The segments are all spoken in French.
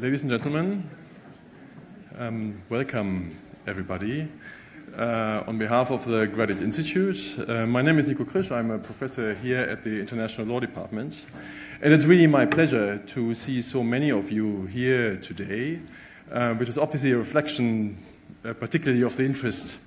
Ladies and gentlemen, welcome everybody. On behalf of the Graduate Institute, my name is Nico Krisch. I'm a professor here at the International Law Department. And it's really my pleasure to see so many of you here today, which is obviously a reflection particularly of the interest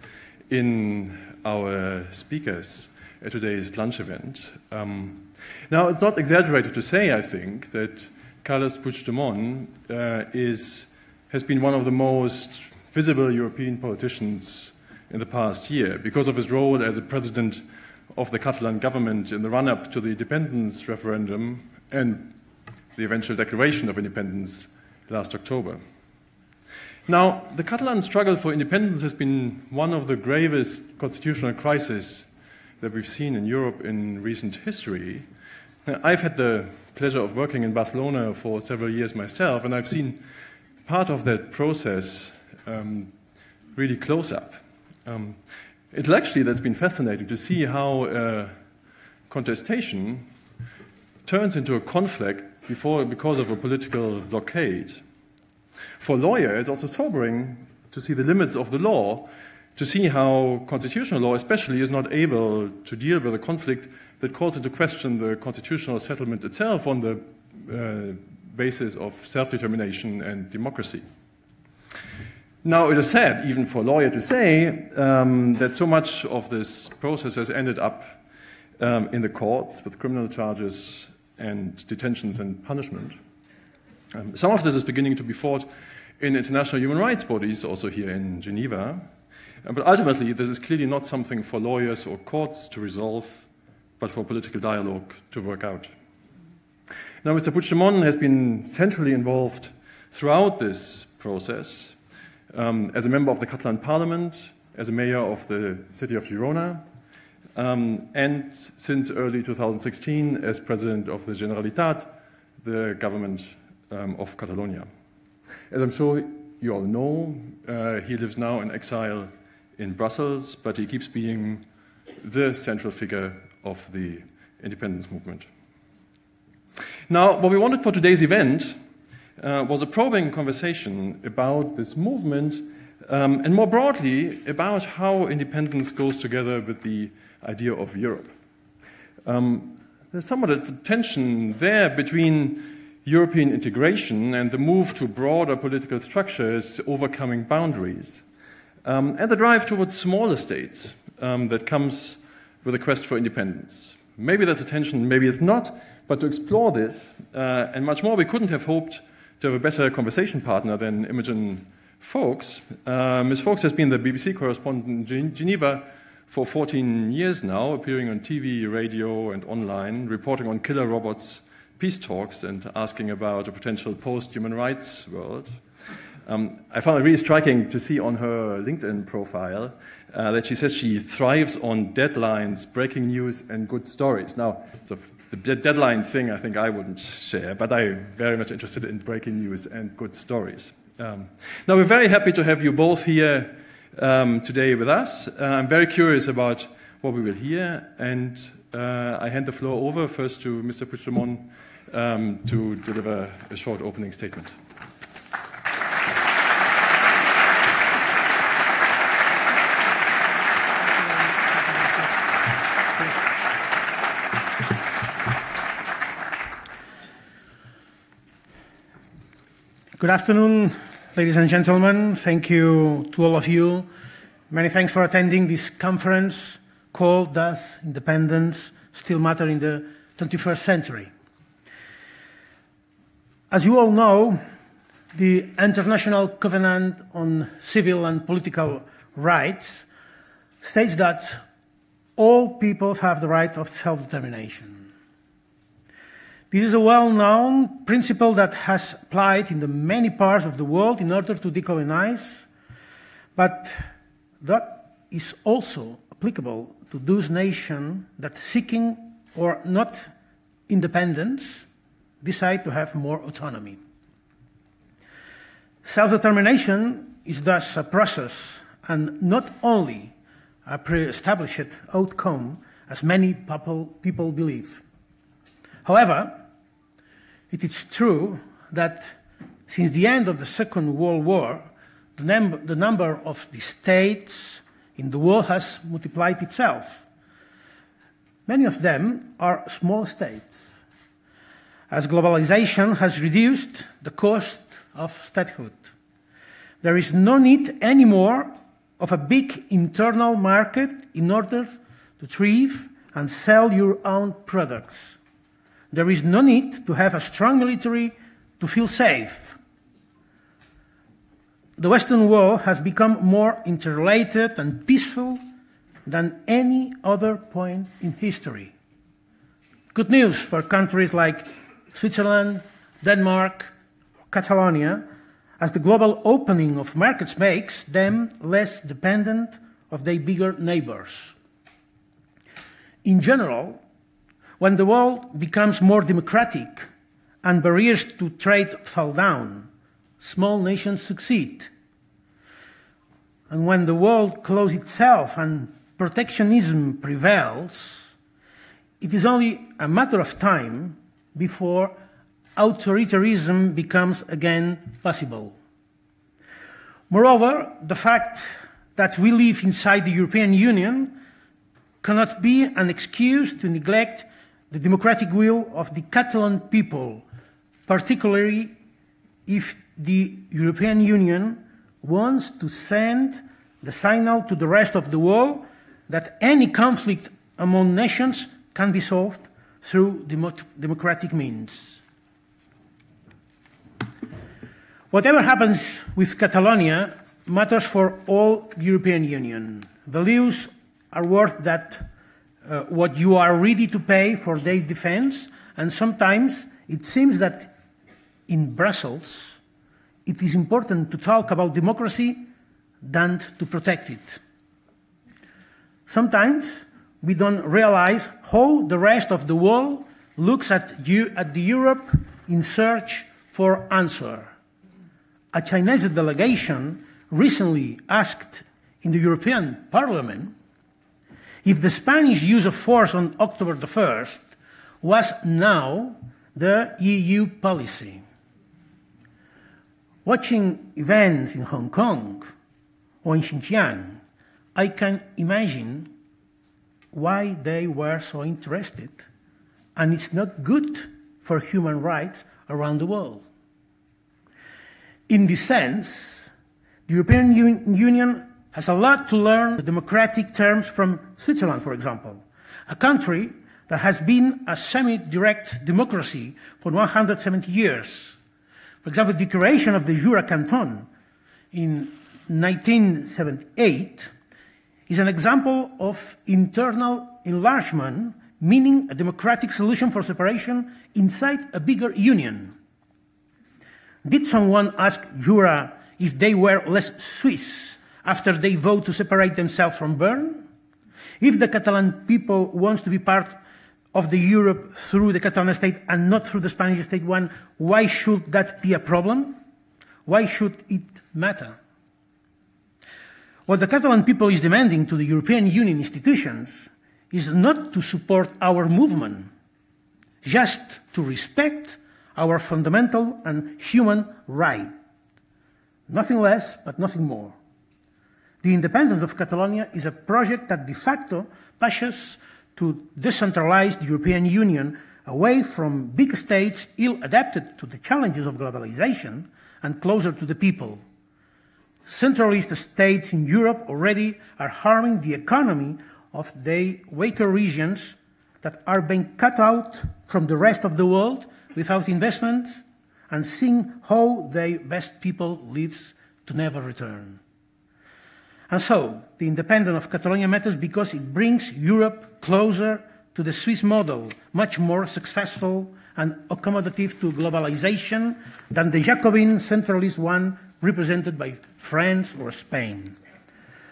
in our speakers at today's lunch event. Now, it's not exaggerated to say, I think, that Carles Puigdemont has been one of the most visible European politicians in the past year because of his role as a president of the Catalan government in the run-up to the independence referendum and the eventual declaration of independence last October. Now, the Catalan struggle for independence has been one of the gravest constitutional crises that we've seen in Europe in recent history. I've had the pleasure of working in Barcelona for several years myself, and I've seen part of that process really close up. Intellectually, that's been fascinating to see how contestation turns into a conflict because of a political blockade. For lawyers, it's also sobering to see the limits of the law, to see how constitutional law especially is not able to deal with a conflict that calls into question the constitutional settlement itself on the basis of self-determination and democracy. Now, it is sad, even for a lawyer to say, that so much of this process has ended up in the courts with criminal charges and detentions and punishment. Some of this is beginning to be fought in international human rights bodies, also here in Geneva. But ultimately, this is clearly not something for lawyers or courts to resolve, but for political dialogue to work out. Now, Mr. Puigdemont has been centrally involved throughout this process as a member of the Catalan parliament, as a mayor of the city of Girona, and since early 2016 as president of the Generalitat, the government of Catalonia. As I'm sure you all know, he lives now in exile in Brussels, but he keeps being the central figure of the independence movement. Now, what we wanted for today's event was a probing conversation about this movement and more broadly about how independence goes together with the idea of Europe. There's somewhat a tension there between European integration and the move to broader political structures overcoming boundaries, and the drive towards smaller states that comes with a quest for independence. Maybe that's a tension, maybe it's not, but to explore this and much more, we couldn't have hoped to have a better conversation partner than Imogen Foulkes. Ms. Foulkes has been the BBC correspondent in Geneva for 14 years now, appearing on TV, radio, and online, reporting on killer robots, peace talks, and asking about a potential post-human rights world. I found it really striking to see on her LinkedIn profile that she says she thrives on deadlines, breaking news, and good stories. Now, the deadline thing I think I wouldn't share, but I'm very much interested in breaking news and good stories. Now, we're very happy to have you both here today with us. I'm very curious about what we will hear, and I hand the floor over first to Mr. Puigdemont to deliver a short opening statement. Good afternoon, ladies and gentlemen. Thank you to all of you. Many thanks for attending this conference called Does Independence Still Matter in the 21st Century? As you all know, the International Covenant on Civil and Political Rights states that all peoples have the right of self-determination. This is a well-known principle that has applied in the many parts of the world in order to decolonize, but that is also applicable to those nations that, seeking or not independence, decide to have more autonomy. Self-determination is thus a process and not only a pre-established outcome, as many people believe. However, it is true that Since the end of the Second World War, the number of the states in the world has multiplied itself. Many of them are small states, as globalization has reduced the cost of statehood. There is no need anymore of a big internal market in order to thrive and sell your own products. There is no need to have a strong military to feel safe. The Western world has become more interrelated and peaceful than any other point in history. Good news for countries like Switzerland, Denmark, or Catalonia, as the global opening of markets makes them less dependent of their bigger neighbors. In general, when the world becomes more democratic and barriers to trade fall down, small nations succeed. And when the world closes itself and protectionism prevails, it is only a matter of time before authoritarianism becomes again possible. Moreover, the fact that we live inside the European Union cannot be an excuse to neglect the democratic will of the Catalan people, particularly if the European Union wants to send the signal to the rest of the world that any conflict among nations can be solved through democratic means. Whatever happens with Catalonia matters for all the European Union. Values are worth that what you are ready to pay for their defense, and sometimes it seems that in Brussels it is important to talk about democracy than to protect it. Sometimes we don't realize how the rest of the world looks at the Europe in search for answer. A Chinese delegation recently asked in the European Parliament if the Spanish use of force on October the 1st was now the EU policy. Watching events in Hong Kong or in Xinjiang, I can imagine why they were so interested, and it's not good for human rights around the world. In this sense, the European Union has a lot to learn the democratic terms from Switzerland, for example, a country that has been a semi-direct democracy for 170 years. For example, the creation of the Jura Canton in 1978 is an example of internal enlargement, meaning a democratic solution for separation inside a bigger union. Did someone ask Jura if they were less Swiss after they vote to separate themselves from Bern? If the Catalan people wants to be part of the Europe through the Catalan state and not through the Spanish state one, why should that be a problem? Why should it matter? What the Catalan people is demanding to the European Union institutions is not to support our movement, just to respect our fundamental and human right. Nothing less, but nothing more. The independence of Catalonia is a project that de facto pushes to decentralize the European Union away from big states ill-adapted to the challenges of globalization and closer to the people. Centralist states in Europe already are harming the economy of the weaker regions that are being cut out from the rest of the world without investment and seeing how their best people live to never return. And so, the independence of Catalonia matters because it brings Europe closer to the Swiss model, much more successful and accommodative to globalization than the Jacobin centralist one represented by France or Spain.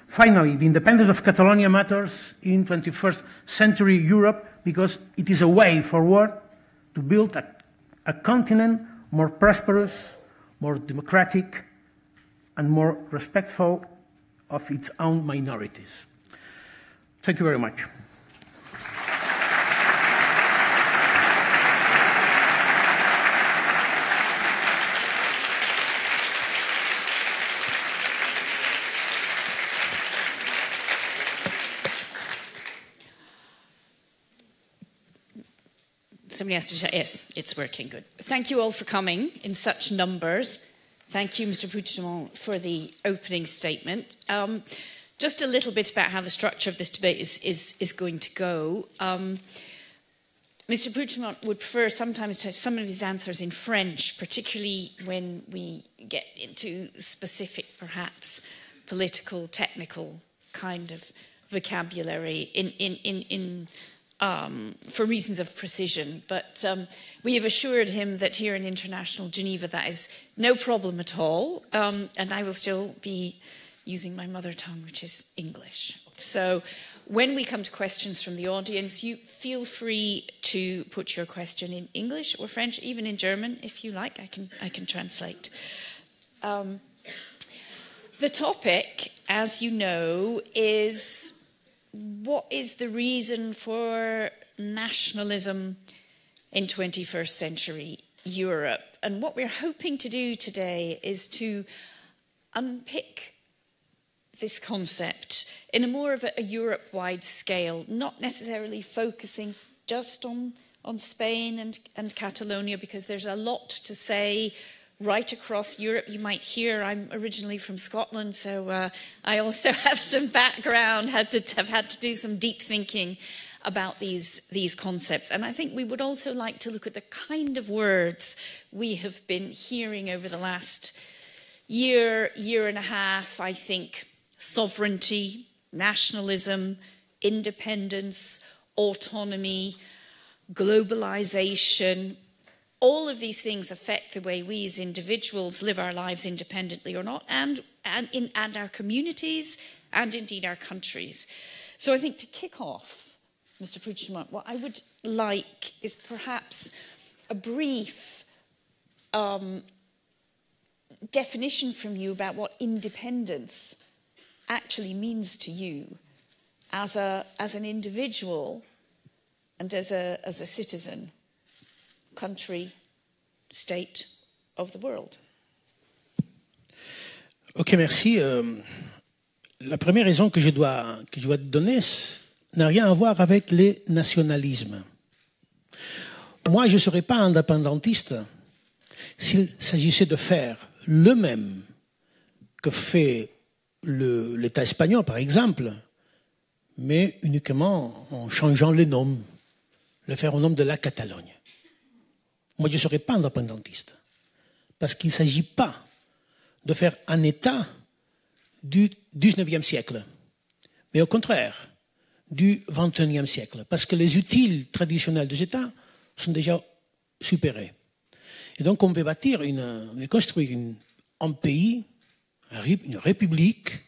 Finally, the independence of Catalonia matters in 21st century Europe because it is a way forward to build a continent more prosperous, more democratic, and more respectful of its own minorities. Thank you very much. somebody has to say, yes, it's working, good. Thank you all for coming in such numbers. Thank you, Mr. Puigdemont, for the opening statement. Just a little bit about how the structure of this debate is going to go. Mr. Puigdemont would prefer sometimes to have some of his answers in French, particularly when we get into specific, perhaps, political, technical kind of vocabulary for reasons of precision. But we have assured him that here in International Geneva that is no problem at all, and I will still be using my mother tongue, which is English. So when we come to questions from the audience, you feel free to put your question in English or French, even in German, if you like. I can translate. The topic, as you know, is what is the reason for nationalism in 21st century Europe? And what we're hoping to do today is to unpick this concept in a more of a Europe-wide scale, not necessarily focusing just on Spain and Catalonia, because there's a lot to say right across Europe. You might hear I'm originally from Scotland, so I also have some background, have had to do some deep thinking about these concepts. And I think we would also like to look at the kind of words we have been hearing over the last year and a half. I think sovereignty, nationalism, independence, autonomy, globalization. All of these things affect the way we as individuals live our lives independently or not, and our communities, and indeed our countries. So I think to kick off, Mr. Puigdemont, what I would like is perhaps a brief definition from you about what independence actually means to you as an individual and as a citizen, country, state of the world. Ok, merci. La première raison que je dois te donner n'a rien à voir avec les nationalismes. Moi, je ne serais pas indépendantiste s'il s'agissait de faire le même que fait l'État espagnol, par exemple, mais uniquement en changeant le nom, le faire au nom de la Catalogne. Moi, je ne serais pas indépendantiste, parce qu'il ne s'agit pas de faire un État du 19e siècle, mais au contraire, du 21e siècle, parce que les outils traditionnels des États sont déjà supérés. Et donc, on peut bâtir, construire un pays, une république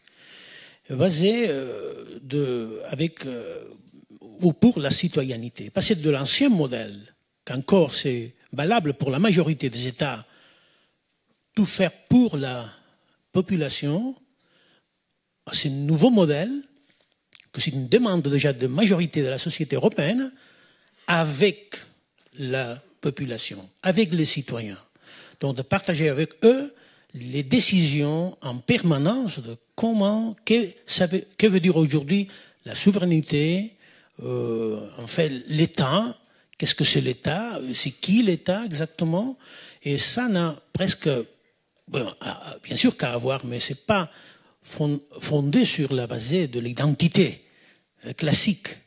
basée pour la citoyenneté. Passer de l'ancien modèle, qu'encore c'est valable pour la majorité des États, tout faire pour la population, à ce nouveau modèle, que c'est une demande déjà de majorité de la société européenne, avec la population, avec les citoyens. Donc de partager avec eux les décisions en permanence de que veut dire aujourd'hui la souveraineté, en fait l'État, qu'est-ce que c'est l'État, c'est qui l'État exactement, et ça n'a presque, bien sûr qu'à avoir, mais c'est pas fondé sur la base de l'identité classique,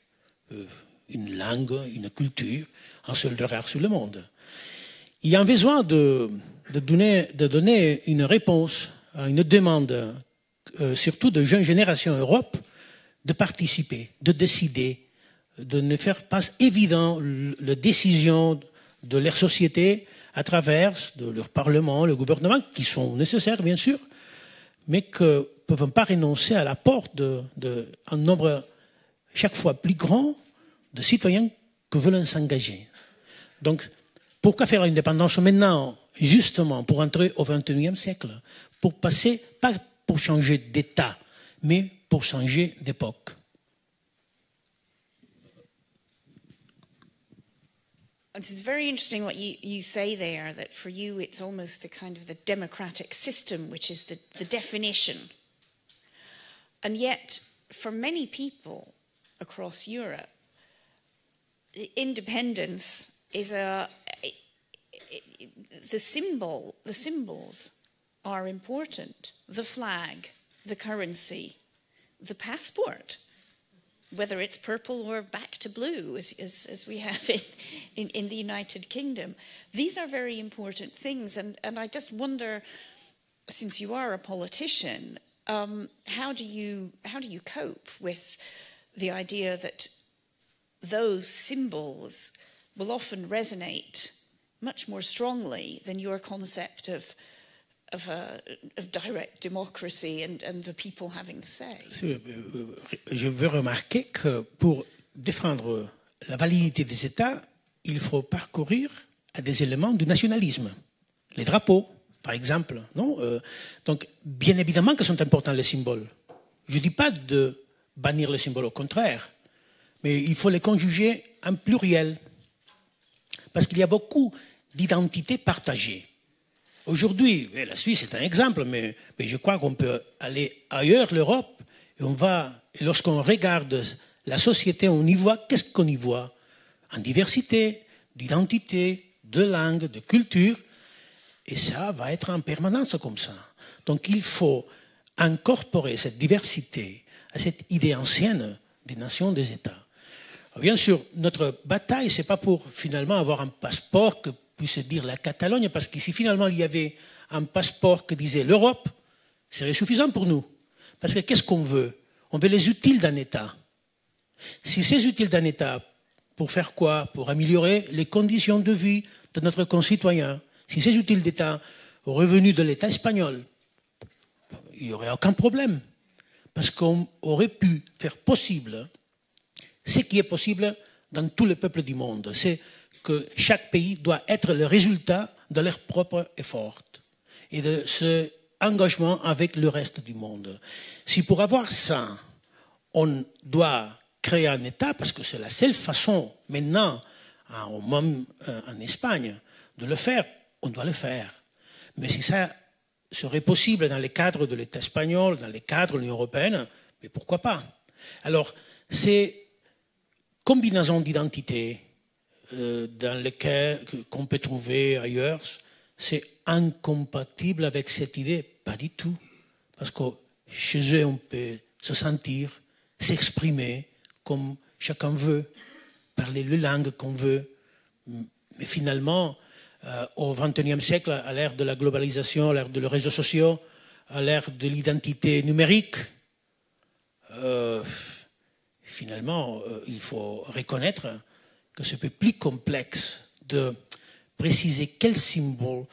une langue, une culture, un seul regard sur le monde. Il y a un besoin de donner une réponse à une demande, surtout de jeunes générations Europe, de participer, de décider, de ne faire pas évident la décision de leur société à travers de leur parlement, le gouvernement, qui sont nécessaires bien sûr, mais qui ne peuvent pas renoncer à l'apport d'un nombre chaque fois plus grand de citoyens qui veulent s'engager. Donc, pourquoi faire l'indépendance maintenant, justement, pour entrer au XXIe siècle, pour passer, pas pour changer d'État, mais pour changer d'époque. It's very interesting what you say there, that for you it's almost the kind of the democratic system, which is the definition. And yet, for many people across Europe, independence is the symbols are important. The flag, the currency, the passport, whether it's purple or back to blue, as we have it in the United Kingdom. These are very important things, and I just wonder, since you are a politician, how do you cope with the idea that those symbols will often resonate much more strongly than your concept of direct democracy and the people having the say? Je veux remarquer que pour défendre la validité des États, il faut parcourir à des éléments du nationalisme. Les drapeaux, par exemple. Non donc, bien évidemment que sont importants les symboles. Je ne dis pas de bannir les symboles, au contraire. Mais il faut les conjuger en pluriel. Parce qu'il y a beaucoup d'identités partagées. Aujourd'hui, la Suisse est un exemple, mais je crois qu'on peut aller ailleurs, l'Europe, et lorsqu'on regarde la société, on y voit, qu'est-ce qu'on y voit? En diversité, d'identité, de langue, de culture, et ça va être en permanence comme ça. Donc il faut incorporer cette diversité à cette idée ancienne des nations, des États. Alors, bien sûr, notre bataille, ce n'est pas pour finalement avoir un passeport que puisse dire la Catalogne, parce que si finalement il y avait un passeport que disait l'Europe, ce serait suffisant pour nous. Parce que qu'est-ce qu'on veut? On veut les utiles d'un État. Si ces utiles d'un État, pour faire quoi? Pour améliorer les conditions de vie de notre concitoyen. Si ces utiles d'État au revenu de l'État espagnol, il n'y aurait aucun problème. Parce qu'on aurait pu faire possible ce qui est possible dans tous les peuples du monde. C'est que chaque pays doit être le résultat de leur propre effort et de ce engagement avec le reste du monde. Si pour avoir ça, on doit créer un État, parce que c'est la seule façon maintenant, même en Espagne, de le faire, on doit le faire. Mais si ça serait possible dans les cadres de l'État espagnol, dans les cadres de l'Union européenne, mais pourquoi pas? Alors, ces combinaisons d'identités dans lesquelles qu'on peut trouver ailleurs, c'est incompatible avec cette idée? Pas du tout. Parce que chez eux, on peut se sentir, s'exprimer comme chacun veut, parler les langues qu'on veut. Mais finalement, au XXIe siècle, à l'ère de la globalisation, à l'ère des réseaux sociaux, à l'ère de l'identité numérique, finalement, il faut reconnaître que c'est un peu plus complexe de préciser quels symboles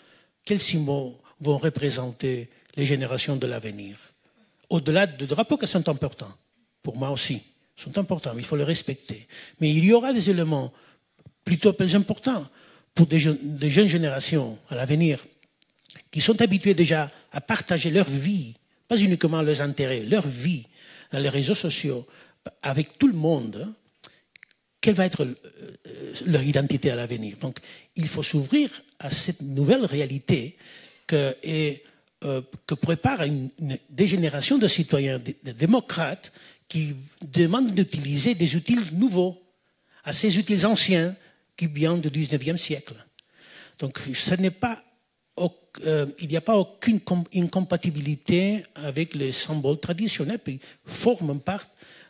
vont représenter les générations de l'avenir. Au-delà des drapeaux qui sont importants, pour moi aussi, sont importants, mais il faut les respecter. Mais il y aura des éléments plutôt plus importants pour des jeunes générations à l'avenir qui sont habitués déjà à partager leur vie, pas uniquement leurs intérêts, leur vie dans les réseaux sociaux, avec tout le monde. Quelle va être leur identité à l'avenir? Donc, il faut s'ouvrir à cette nouvelle réalité que prépare des générations de citoyens, de démocrates, qui demandent d'utiliser des outils nouveaux à ces outils anciens qui viennent du XIXe siècle. Donc, il n'y a pas aucune incompatibilité avec les symboles traditionnels qui forment part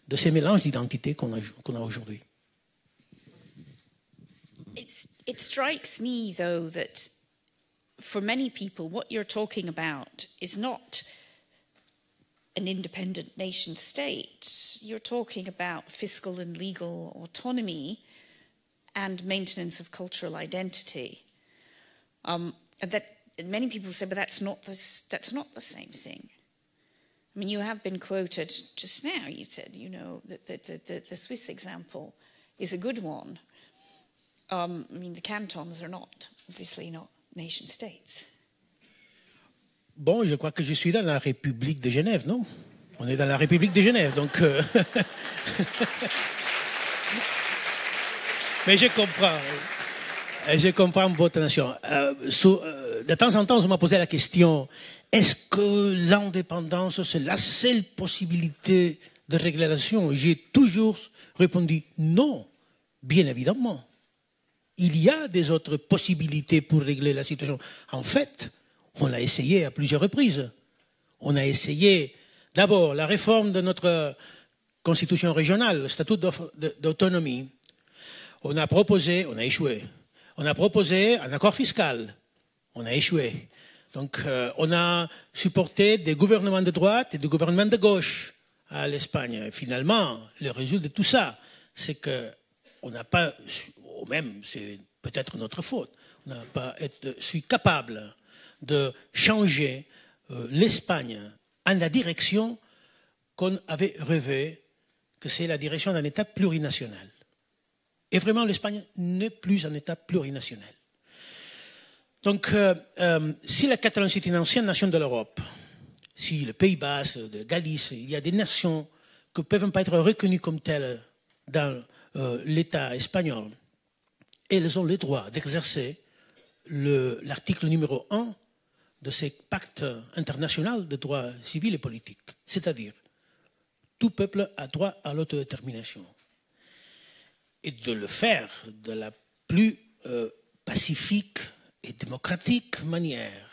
de ces mélanges d'identités qu'on a aujourd'hui. It strikes me, though, that for many people, what you're talking about is not an independent nation state. You're talking about fiscal and legal autonomy and maintenance of cultural identity. And that many people say, but that's not the same thing. I mean, you have been quoted just now. You said, that the Swiss example is a good one. I mean, the cantons are obviously not nation states. Bon, je crois que je suis dans la République de Genève, non? On est dans la République de Genève, donc... Mais je comprends votre nation. De temps en temps, on m'a posé la question, est-ce que l'indépendance, c'est la seule possibilité de régulation? J'ai toujours répondu non, bien évidemment. il y a des autres possibilités pour régler la situation. En fait, on l'a essayé à plusieurs reprises. On a essayé d'abord la réforme de notre constitution régionale, le statut d'autonomie. On a proposé, on a échoué. On a proposé un accord fiscal. On a échoué. Donc, on a supporté des gouvernements de droite et des gouvernements de gauche à l'Espagne. Et finalement, le résultat de tout ça, c'est qu'on n'a pas, ou même c'est peut-être notre faute, on n'a pas suis capable de changer l'Espagne en la direction qu'on avait rêvé, que c'est la direction d'un État plurinational. Et vraiment, l'Espagne n'est plus un État plurinational. Donc, si la Catalogne c'est une ancienne nation de l'Europe, si le Pays Basque, de Galice, il y a des nations qui ne peuvent pas être reconnues comme telles dans l'État espagnol, elles ont le droit d'exercer l'article numéro 1 de ce pacte international de droits civils et politiques, c'est-à-dire tout peuple a droit à l'autodétermination. Et de le faire de la plus pacifique et démocratique manière.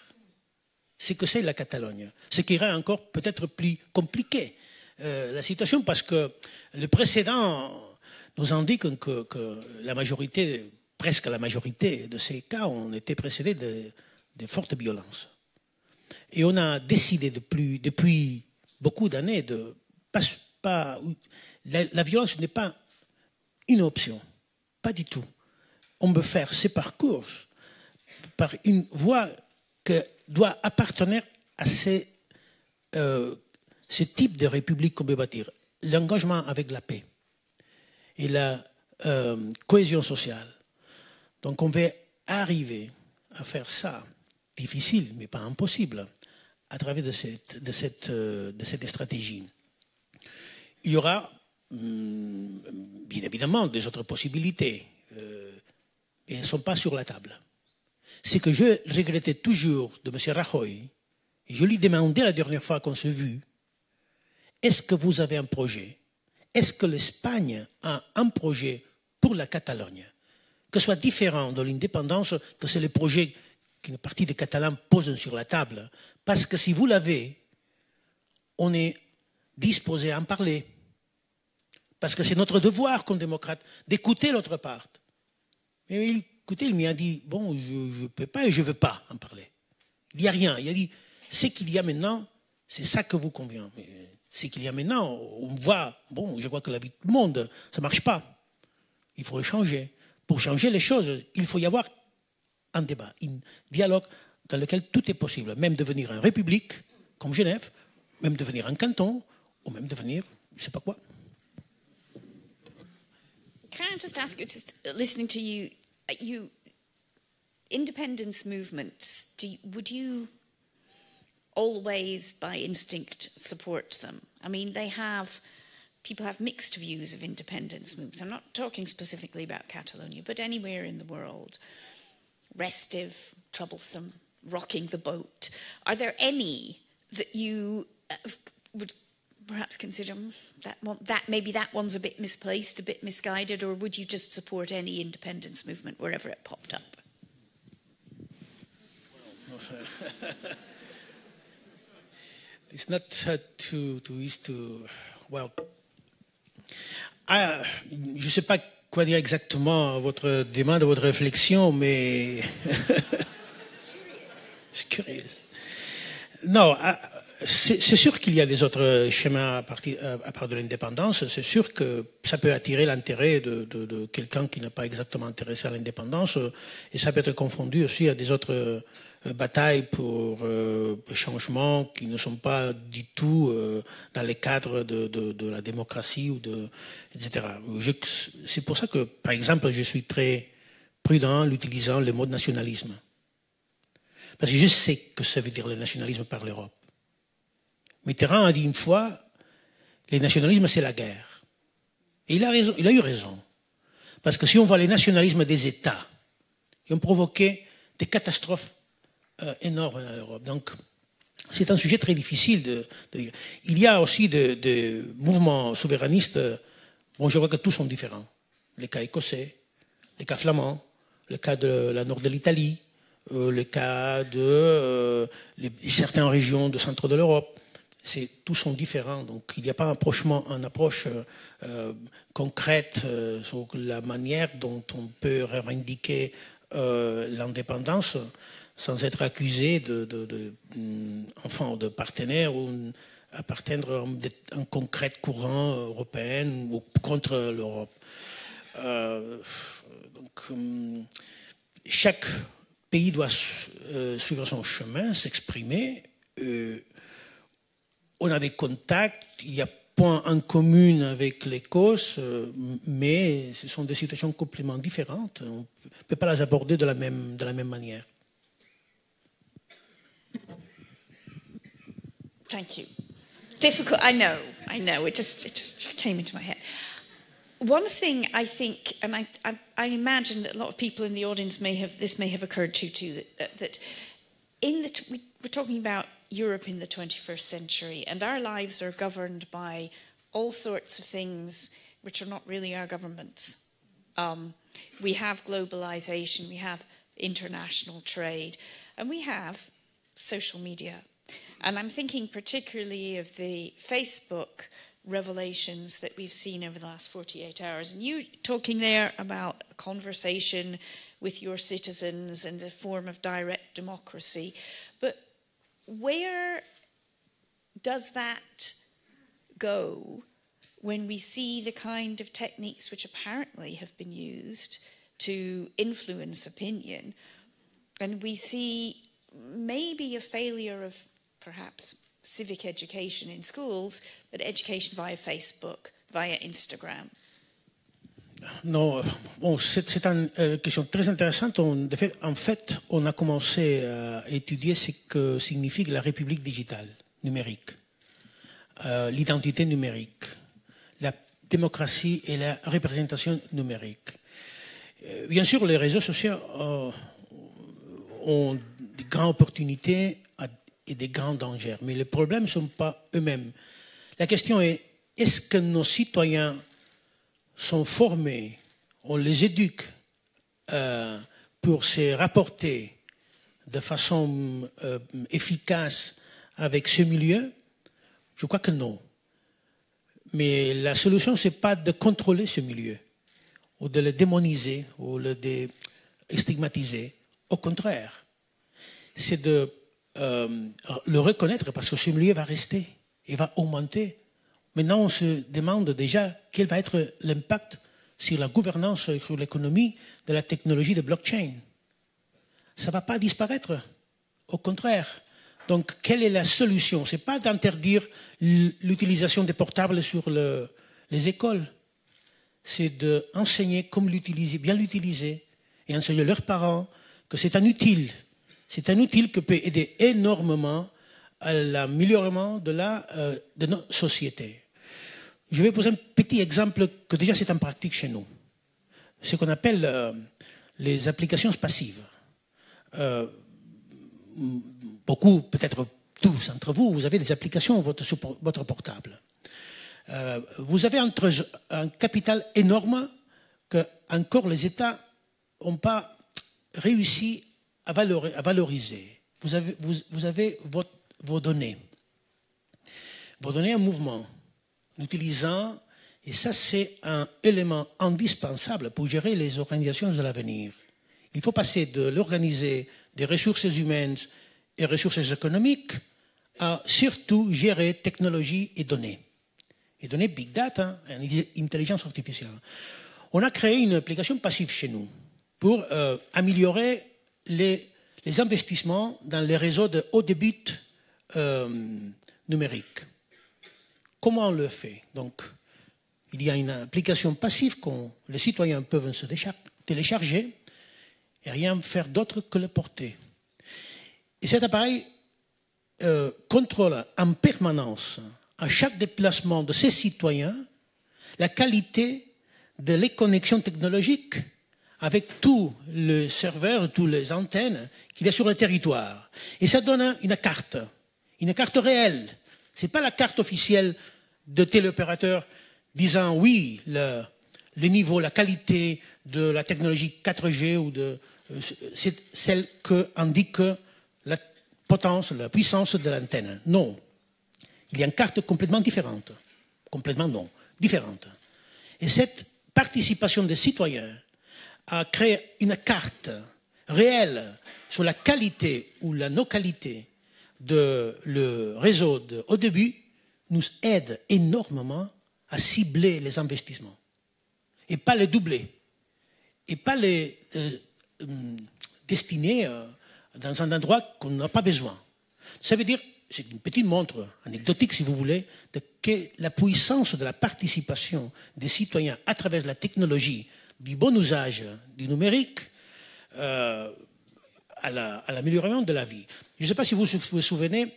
C'est que c'est la Catalogne. Ce qui rend encore peut-être plus compliqué la situation parce que le précédent nous indique que la majorité, presque la majorité de ces cas ont été précédés de fortes violences. Et on a décidé depuis beaucoup d'années de pas la violence n'est pas une option, pas du tout. On peut faire ces parcours par une voie qui doit appartenir à ce type de république qu'on peut bâtir. L'engagement avec la paix et la cohésion sociale. Donc on va arriver à faire ça, difficile mais pas impossible, à travers de cette stratégie. Il y aura bien évidemment des autres possibilités, et elles ne sont pas sur la table. Ce que je regrettais toujours de M. Rajoy, et je lui demandais la dernière fois qu'on s'est vu, est-ce que vous avez un projet? Est-ce que l'Espagne a un projet pour la Catalogne, que ce soit différent de l'indépendance, que c'est le projet qu'une partie des Catalans posent sur la table? Parce que si vous l'avez, on est disposé à en parler. Parce que c'est notre devoir comme démocrate d'écouter l'autre part. Mais écoutez, il m'a dit, bon, je ne peux pas et je ne veux pas en parler. Il n'y a rien. Il a dit, ce qu'il y a maintenant, c'est ça que vous convient. Mais ce qu'il y a maintenant, on voit, bon, je vois que la vie de tout le monde, ça ne marche pas. Il faut le changer. Pour changer les choses, il faut y avoir un débat, un dialogue dans lequel tout est possible. Même devenir une république, comme Genève, même devenir un canton, ou même devenir, je ne sais pas quoi. Can I just ask you, just listening to you, independence movements, would you always, by instinct, support them? I mean, people have mixed views of independence movements. I'm not talking specifically about Catalonia, but anywhere in the world. Restive, troublesome, rocking the boat. Are there any that you would perhaps consider maybe that one's a bit misplaced, a bit misguided, or would you just support any independence movement wherever it popped up? It's not too easy to... Well, je ne sais pas quoi dire exactement à votre demande, à votre réflexion, mais... C'est curieux. Non, c'est sûr qu'il y a des autres schémas à part de l'indépendance. C'est sûr que ça peut attirer l'intérêt de quelqu'un qui n'est pas exactement intéressé à l'indépendance. Et ça peut être confondu aussi à des autres batailles pour changements qui ne sont pas du tout dans les cadres de la démocratie, etc. C'est pour ça que, par exemple, je suis très prudent en utilisant le mot nationalisme. Parce que je sais que ça veut dire le nationalisme par l'Europe. Mitterrand a dit une fois, le nationalisme c'est la guerre. Et il a raison, il a eu raison. Parce que si on voit les nationalismes des États, ils ont provoqué des catastrophes énormes en Europe. Donc, c'est un sujet très difficile de dire. Il y a aussi des mouvements souverainistes, bon, je vois que tous sont différents. Les cas écossais, les cas flamands, le cas de la nord de l'Italie, le cas de certaines régions du centre de l'Europe. Tous sont différents, donc il n'y a pas une approche concrète sur la manière dont on peut revendiquer l'indépendance sans être accusé de partenaire ou appartenir à un concret courant européen ou contre l'Europe. Chaque pays doit suivre son chemin, s'exprimer. On a des contacts, il y a points en commun avec l'Écosse, mais ce sont des situations complètement différentes. On ne peut pas les aborder de la même manière. Thank you. Difficult, I know. It just came into my head. One thing I think, and I imagine that a lot of people in the audience may have occurred to too, that we're talking about Europe in the 21st century, and our lives are governed by all sorts of things which are not really our governments. We have globalization, we have international trade, and we have social media. And I'm thinking particularly of the Facebook revelations that we've seen over the last 48 hours. And you talking there about a conversation with your citizens and a form of direct democracy. But where does that go when we see the kind of techniques which apparently have been used to influence opinion, and we see maybe a failure of perhaps civic education in schools, but education via Facebook, via Instagram? Non, bon, c'est une question très intéressante. En fait, on a commencé à étudier ce que signifie la République digitale, numérique, l'identité numérique, la démocratie et la représentation numérique. Bien sûr, les réseaux sociaux ont de grandes opportunités et des grands dangers, mais les problèmes ne sont pas eux-mêmes. La question est, est-ce que nos citoyens sont formés, on les éduque pour se rapporter de façon efficace avec ce milieu? Je crois que non. Mais la solution, ce n'est pas de contrôler ce milieu, ou de le démoniser, ou de le stigmatiser. Au contraire, c'est de le reconnaître, parce que ce milieu va rester et va augmenter. Maintenant, on se demande déjà quel va être l'impact sur la gouvernance et sur l'économie de la technologie de blockchain. Ça ne va pas disparaître. Au contraire. Donc, quelle est la solution? Ce n'est pas d'interdire l'utilisation des portables sur les écoles. C'est d'enseigner comment l'utiliser, bien l'utiliser, et enseigner à leurs parents que c'est un outil. C'est un outil qui peut aider énormément à l'amélioration de notre société. Je vais poser un petit exemple que déjà c'est en pratique chez nous. Ce qu'on appelle les applications passives. Beaucoup, peut-être tous d'entre vous, vous avez des applications sur votre portable. Vous avez un capital énorme que encore les États n'ont pas réussi à valoriser. Vous avez vos données en mouvement, en utilisant, et ça c'est un élément indispensable pour gérer les organisations de l'avenir. Il faut passer de l'organiser des ressources humaines et ressources économiques à surtout gérer technologie et données. Et données big data, intelligence artificielle. On a créé une application passive chez nous pour améliorer les investissements dans les réseaux de haut débit numérique. Comment on le fait? Donc, il y a une application passive que les citoyens peuvent se télécharger et rien faire d'autre que le porter. Et cet appareil contrôle en permanence, à chaque déplacement de ces citoyens, la qualité de les connexions technologiques avec tous les serveurs, toutes les antennes qu'il y a sur le territoire. Et ça donne une carte réelle. Ce n'est pas la carte officielle de téléopérateur disant oui, le niveau, la qualité de la technologie 4G ou c'est celle que indique la potence, la puissance de l'antenne. Non. Il y a une carte complètement différente. Complètement non. Différente. Et cette participation des citoyens a créé une carte réelle sur la qualité ou la non-qualité de le réseau de haut débit nous aide énormément à cibler les investissements et pas les doubler et pas les destiner dans un endroit qu'on n'a pas besoin. Ça veut dire, c'est une petite montre anecdotique si vous voulez, que la puissance de la participation des citoyens à travers la technologie, du bon usage du numérique à l'amélioration de la vie. Je ne sais pas si vous vous souvenez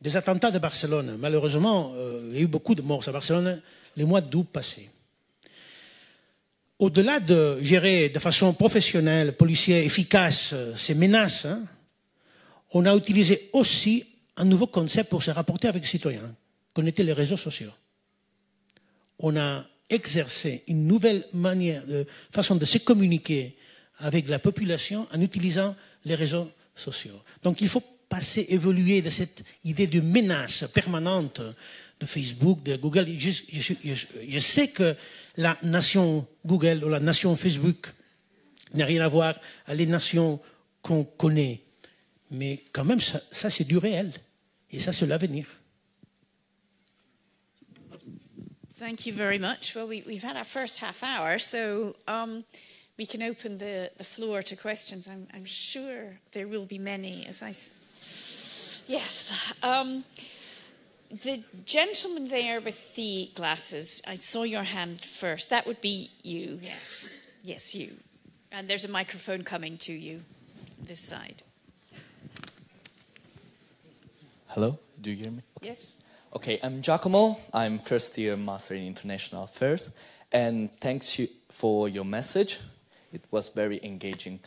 des attentats de Barcelone. Malheureusement, il y a eu beaucoup de morts à Barcelone les mois d'août passés. Au-delà de gérer de façon professionnelle, policière, efficace ces menaces, on a utilisé aussi un nouveau concept pour se rapporter avec les citoyens, qu'on était les réseaux sociaux. On a exercé une nouvelle façon de se communiquer avec la population en utilisant les réseaux sociaux. Donc il faut évoluer de cette idée de menace permanente de Facebook, de Google. Je sais que la nation Google ou la nation Facebook n'a rien à voir avec les nations qu'on connaît. Mais quand même, ça c'est du réel. Et ça, c'est l'avenir. Thank you very much. Well, we've had our first half hour, so we can open the floor to questions. I'm sure there will be many. Yes. The gentleman there with the glasses, I saw your hand first. That would be you, yes. Yes, you. And there's a microphone coming to you, this side. Hello, do you hear me? Okay. Yes. Okay, I'm Giacomo. I'm first year Master in International Affairs. And thanks for your message. It was very engaging.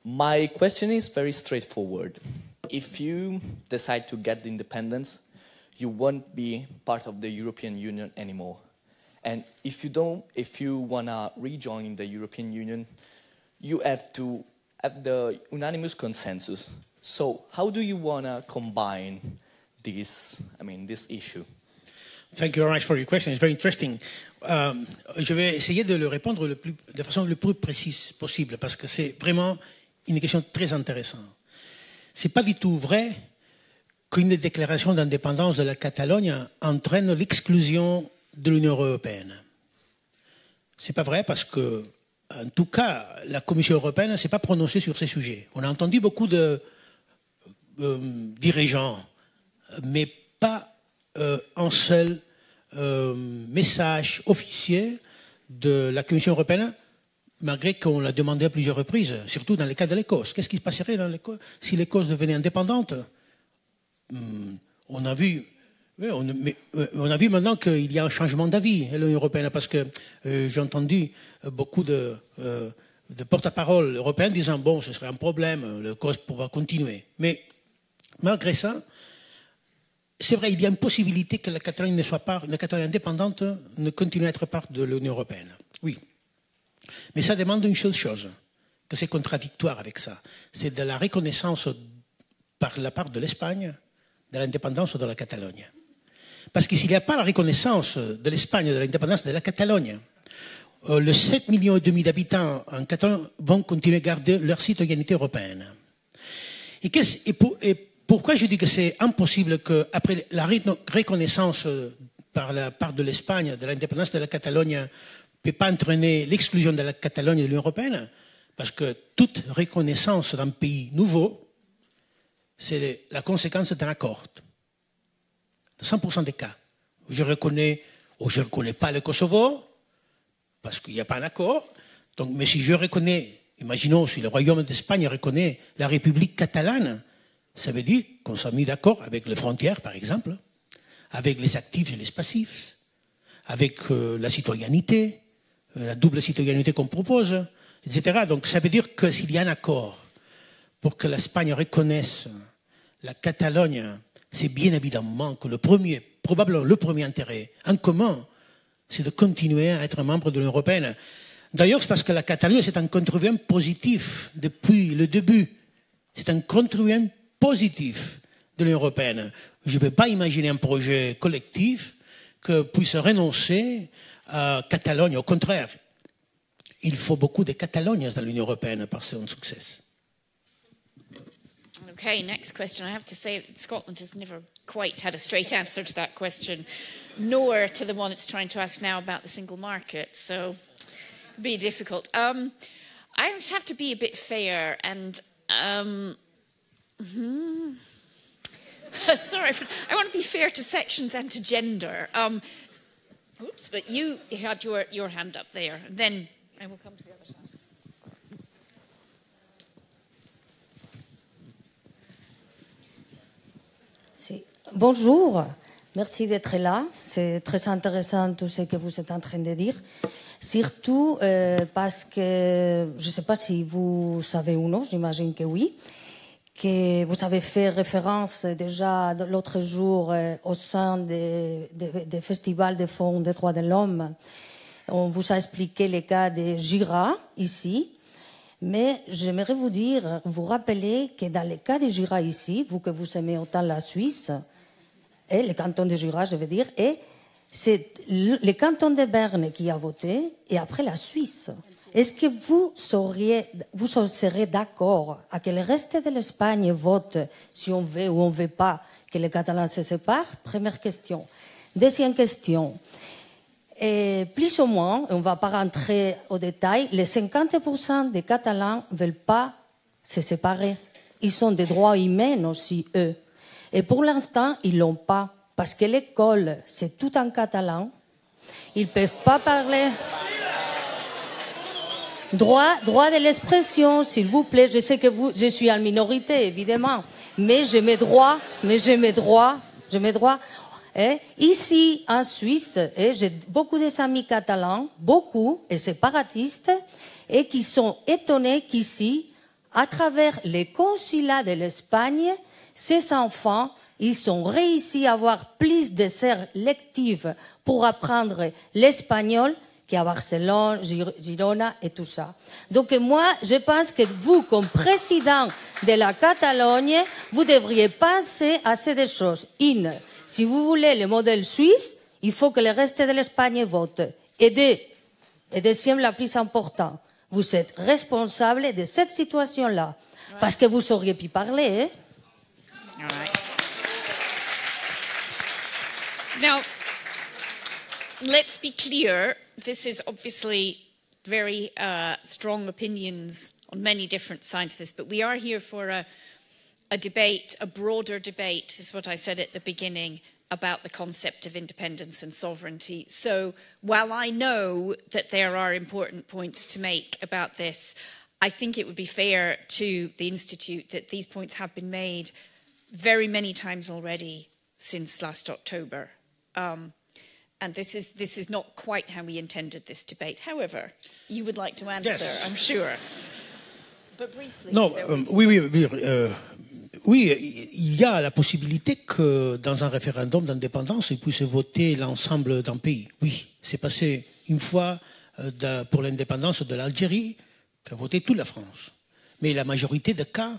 My question is very straightforward. If you decide to get the independence, you won't be part of the European Union anymore. And if you want to rejoin the European Union, you have to have the unanimous consensus. So how do you want to combine this issue? Thank you very much for your question. It's very interesting. Je vais essayer de le répondre de façon le plus précise possible parce que c'est vraiment une question très intéressante. C'est pas du tout vrai qu'une déclaration d'indépendance de la Catalogne entraîne l'exclusion de l'Union européenne. C'est pas vrai parce que, en tout cas, la Commission européenne ne s'est pas prononcée sur ces sujets. On a entendu beaucoup de dirigeants, mais pas un seul message officiel de la Commission européenne, malgré qu'on l'a demandé à plusieurs reprises, surtout dans le cas de l'Écosse. Qu'est-ce qui se passerait si l'Écosse devenait indépendante? On a vu maintenant qu'il y a un changement d'avis à l'Union européenne, parce que j'ai entendu beaucoup de porte-parole européens disant bon, ce serait un problème, l'Écosse pourra continuer. Mais malgré ça, c'est vrai, il y a une possibilité que la Catalogne ne soit pas, la Catalogne indépendante ne continue à être part de l'Union européenne. Oui. Mais ça demande une seule chose, que c'est contradictoire avec ça. C'est de la reconnaissance par la part de l'Espagne de l'indépendance de la Catalogne. Parce que s'il n'y a pas la reconnaissance de l'Espagne de l'indépendance de la Catalogne, les 7,5 millions d'habitants en Catalogne vont continuer à garder leur citoyenneté européenne. Et pourquoi je dis que c'est impossible qu'après la reconnaissance par la part de l'Espagne de l'indépendance de la Catalogne ne peut pas entraîner l'exclusion de la Catalogne de l'Union européenne? Parce que toute reconnaissance d'un pays nouveau, c'est la conséquence d'un accord. Dans 100% des cas. Je reconnais ou je ne reconnais pas le Kosovo, parce qu'il n'y a pas un accord. Donc, mais si je reconnais, imaginons si le Royaume d'Espagne reconnaît la République catalane, ça veut dire qu'on s'est mis d'accord avec les frontières, par exemple, avec les actifs et les passifs, avec la citoyenneté, la double citoyenneté qu'on propose, etc. Donc ça veut dire que s'il y a un accord pour que l'Espagne reconnaisse la Catalogne, c'est bien évidemment que probablement le premier intérêt en commun, c'est de continuer à être membre de l'Union européenne. D'ailleurs, c'est parce que la Catalogne, c'est un contribuant positif depuis le début. C'est un contribuant positif de l'Union européenne. Je ne peux pas imaginer un projet collectif que puisse renoncer à Catalogne. Au contraire, il faut beaucoup de Catalognes dans l'Union européenne pour son succès. Okay, next question. I have to say Scotland has never quite had a straight answer to that question, nor to the one it's trying to ask now about the single market, so it'd be difficult. I have to be a bit fair and sorry, I want to be fair to sections and to gender. Oops, but you had your hand up there, and then I will come to the other side. Bonjour, merci d'être là. C'est très intéressant tout ce que vous êtes en train de dire. Surtout parce que, je ne sais pas si vous savez ou non, j'imagine que oui, que vous avez fait référence déjà l'autre jour au sein des festivals de Fonds des droits de l'homme. On vous a expliqué le cas de Gira ici. Mais j'aimerais vous rappeler que dans le cas de Gira ici, vous que vous aimez autant la Suisse, et le canton de Jura, je veux dire, et c'est le canton de Berne qui a voté, et après la Suisse. Est-ce que vous serez d'accord à que le reste de l'Espagne vote si on veut ou on ne veut pas que les Catalans se séparent? Première question. Deuxième question. Et plus ou moins, on ne va pas rentrer au détail, les 50% des Catalans ne veulent pas se séparer. Ils ont des droits humains aussi, eux. Et pour l'instant, ils ne l'ont pas. Parce que l'école, c'est tout en catalan. Ils ne peuvent pas parler. Droit de l'expression, s'il vous plaît. Je sais que je suis en minorité, évidemment. Mais j'ai mes droits. Et ici, en Suisse, j'ai beaucoup d'amis catalans, beaucoup, et séparatistes, et qui sont étonnés qu'ici, à travers les consulats de l'Espagne, ces enfants, ils ont réussi à avoir plus de serres lectives pour apprendre l'espagnol qu'à Barcelone, Girona et tout ça. Donc moi, je pense que vous, comme président de la Catalogne, vous devriez penser à ces deux choses. Une, si vous voulez le modèle suisse, il faut que le reste de l'Espagne vote. Et deuxième, la plus importante, vous êtes responsable de cette situation-là. Ouais. Parce que vous auriez pu parler. Hein? All right. Now, let's be clear. This is obviously very strong opinions on many different sides of this, but we are here for a debate, a broader debate, this is what I said at the beginning, about the concept of independence and sovereignty. So while I know that there are important points to make about this, I think it would be fair to the Institute that these points have been made very many times already since last October. And this is not quite how we intended this debate. However, you would like to answer, yes. I'm sure. But briefly. Non, oui, il y a la possibilité que dans un référendum d'indépendance, il puisse voter l'ensemble d'un pays. Oui, c'est passé une fois pour l'indépendance de l'Algérie qu'a voté toute la France. Mais la majorité des cas,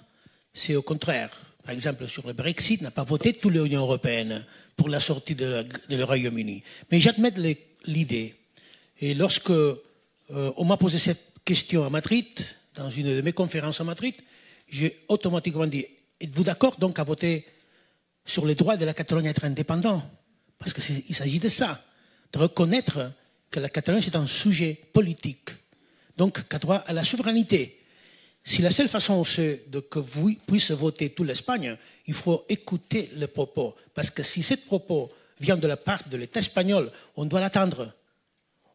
c'est au contraire. Par exemple, sur le Brexit, n'a pas voté toute l'Union européenne pour la sortie de le Royaume-Uni. Mais j'admets l'idée. Et lorsque on m'a posé cette question à Madrid, dans une de mes conférences à Madrid, j'ai automatiquement dit, êtes-vous d'accord donc à voter sur les droits de la Catalogne à être indépendant? Parce qu'il s'agit de ça, de reconnaître que la Catalogne est un sujet politique, donc qu'a droit à la souveraineté. Si la seule façon c'est que vous puissiez voter toute l'Espagne, il faut écouter le propos. Parce que si ce propos vient de la part de l'État espagnol, on doit l'attendre.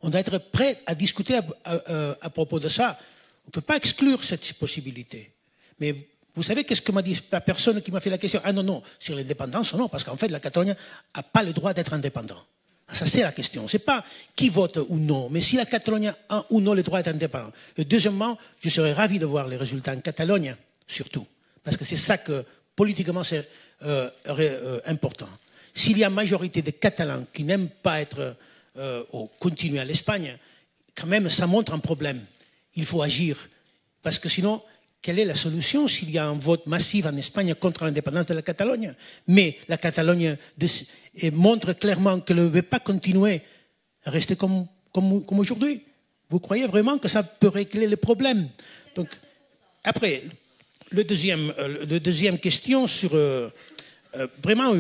On doit être prêt à discuter à propos de ça. On ne peut pas exclure cette possibilité. Mais vous savez qu'est-ce que m'a dit la personne qui m'a fait la question? Ah non, sur l'indépendance, non, parce qu'en fait, la Catalogne n'a pas le droit d'être indépendant. Ça, c'est la question. Ce n'est pas qui vote ou non, mais si la Catalogne a ou non le droit d'être indépendant. Et deuxièmement, je serais ravi de voir les résultats en Catalogne, surtout. Parce que c'est ça que, politiquement, c'est important. S'il y a une majorité de Catalans qui n'aiment pas être ou continuer à l'Espagne, quand même, ça montre un problème. Il faut agir. Parce que sinon, quelle est la solution s'il y a un vote massif en Espagne contre l'indépendance de la Catalogne? Mais la Catalogne montre clairement qu'elle ne veut pas continuer à rester comme aujourd'hui. Vous croyez vraiment que ça peut régler le problème? Donc, après, le deuxième question sur... vraiment,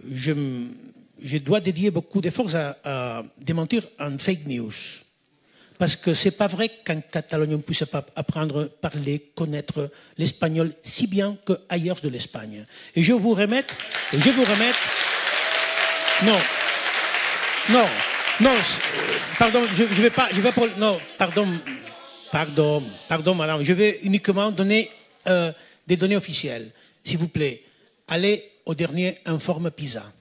je dois dédier beaucoup d'efforts à démentir un fake news. Parce que ce n'est pas vrai qu'en Catalogne, on ne puisse pas apprendre, parler, connaître l'espagnol si bien qu'ailleurs de l'Espagne. Et je vous remets... Non, pardon, je vais pas... Non, pardon, madame. Je vais uniquement donner des données officielles. S'il vous plaît, allez au dernier Informe PISA.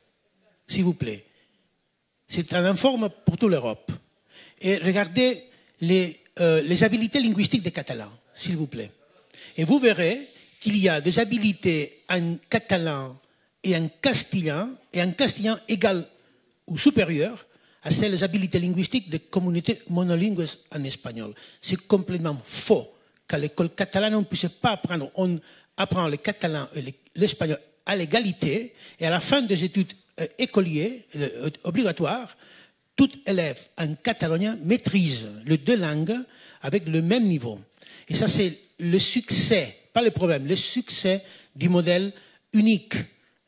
S'il vous plaît. C'est un informe pour toute l'Europe. Et regardez les habiletés linguistiques des Catalans, s'il vous plaît. Et vous verrez qu'il y a des habiletés en catalan et en castillan égales ou supérieures à ces habiletés linguistiques des communautés monolingues en espagnol. C'est complètement faux qu'à l'école catalane, on ne puisse pas apprendre. On apprend le catalan et l'espagnol à l'égalité, et à la fin des études écolières obligatoires, tout élève en catalonien maîtrise les deux langues avec le même niveau. Et ça, c'est le succès, pas le problème, le succès du modèle unique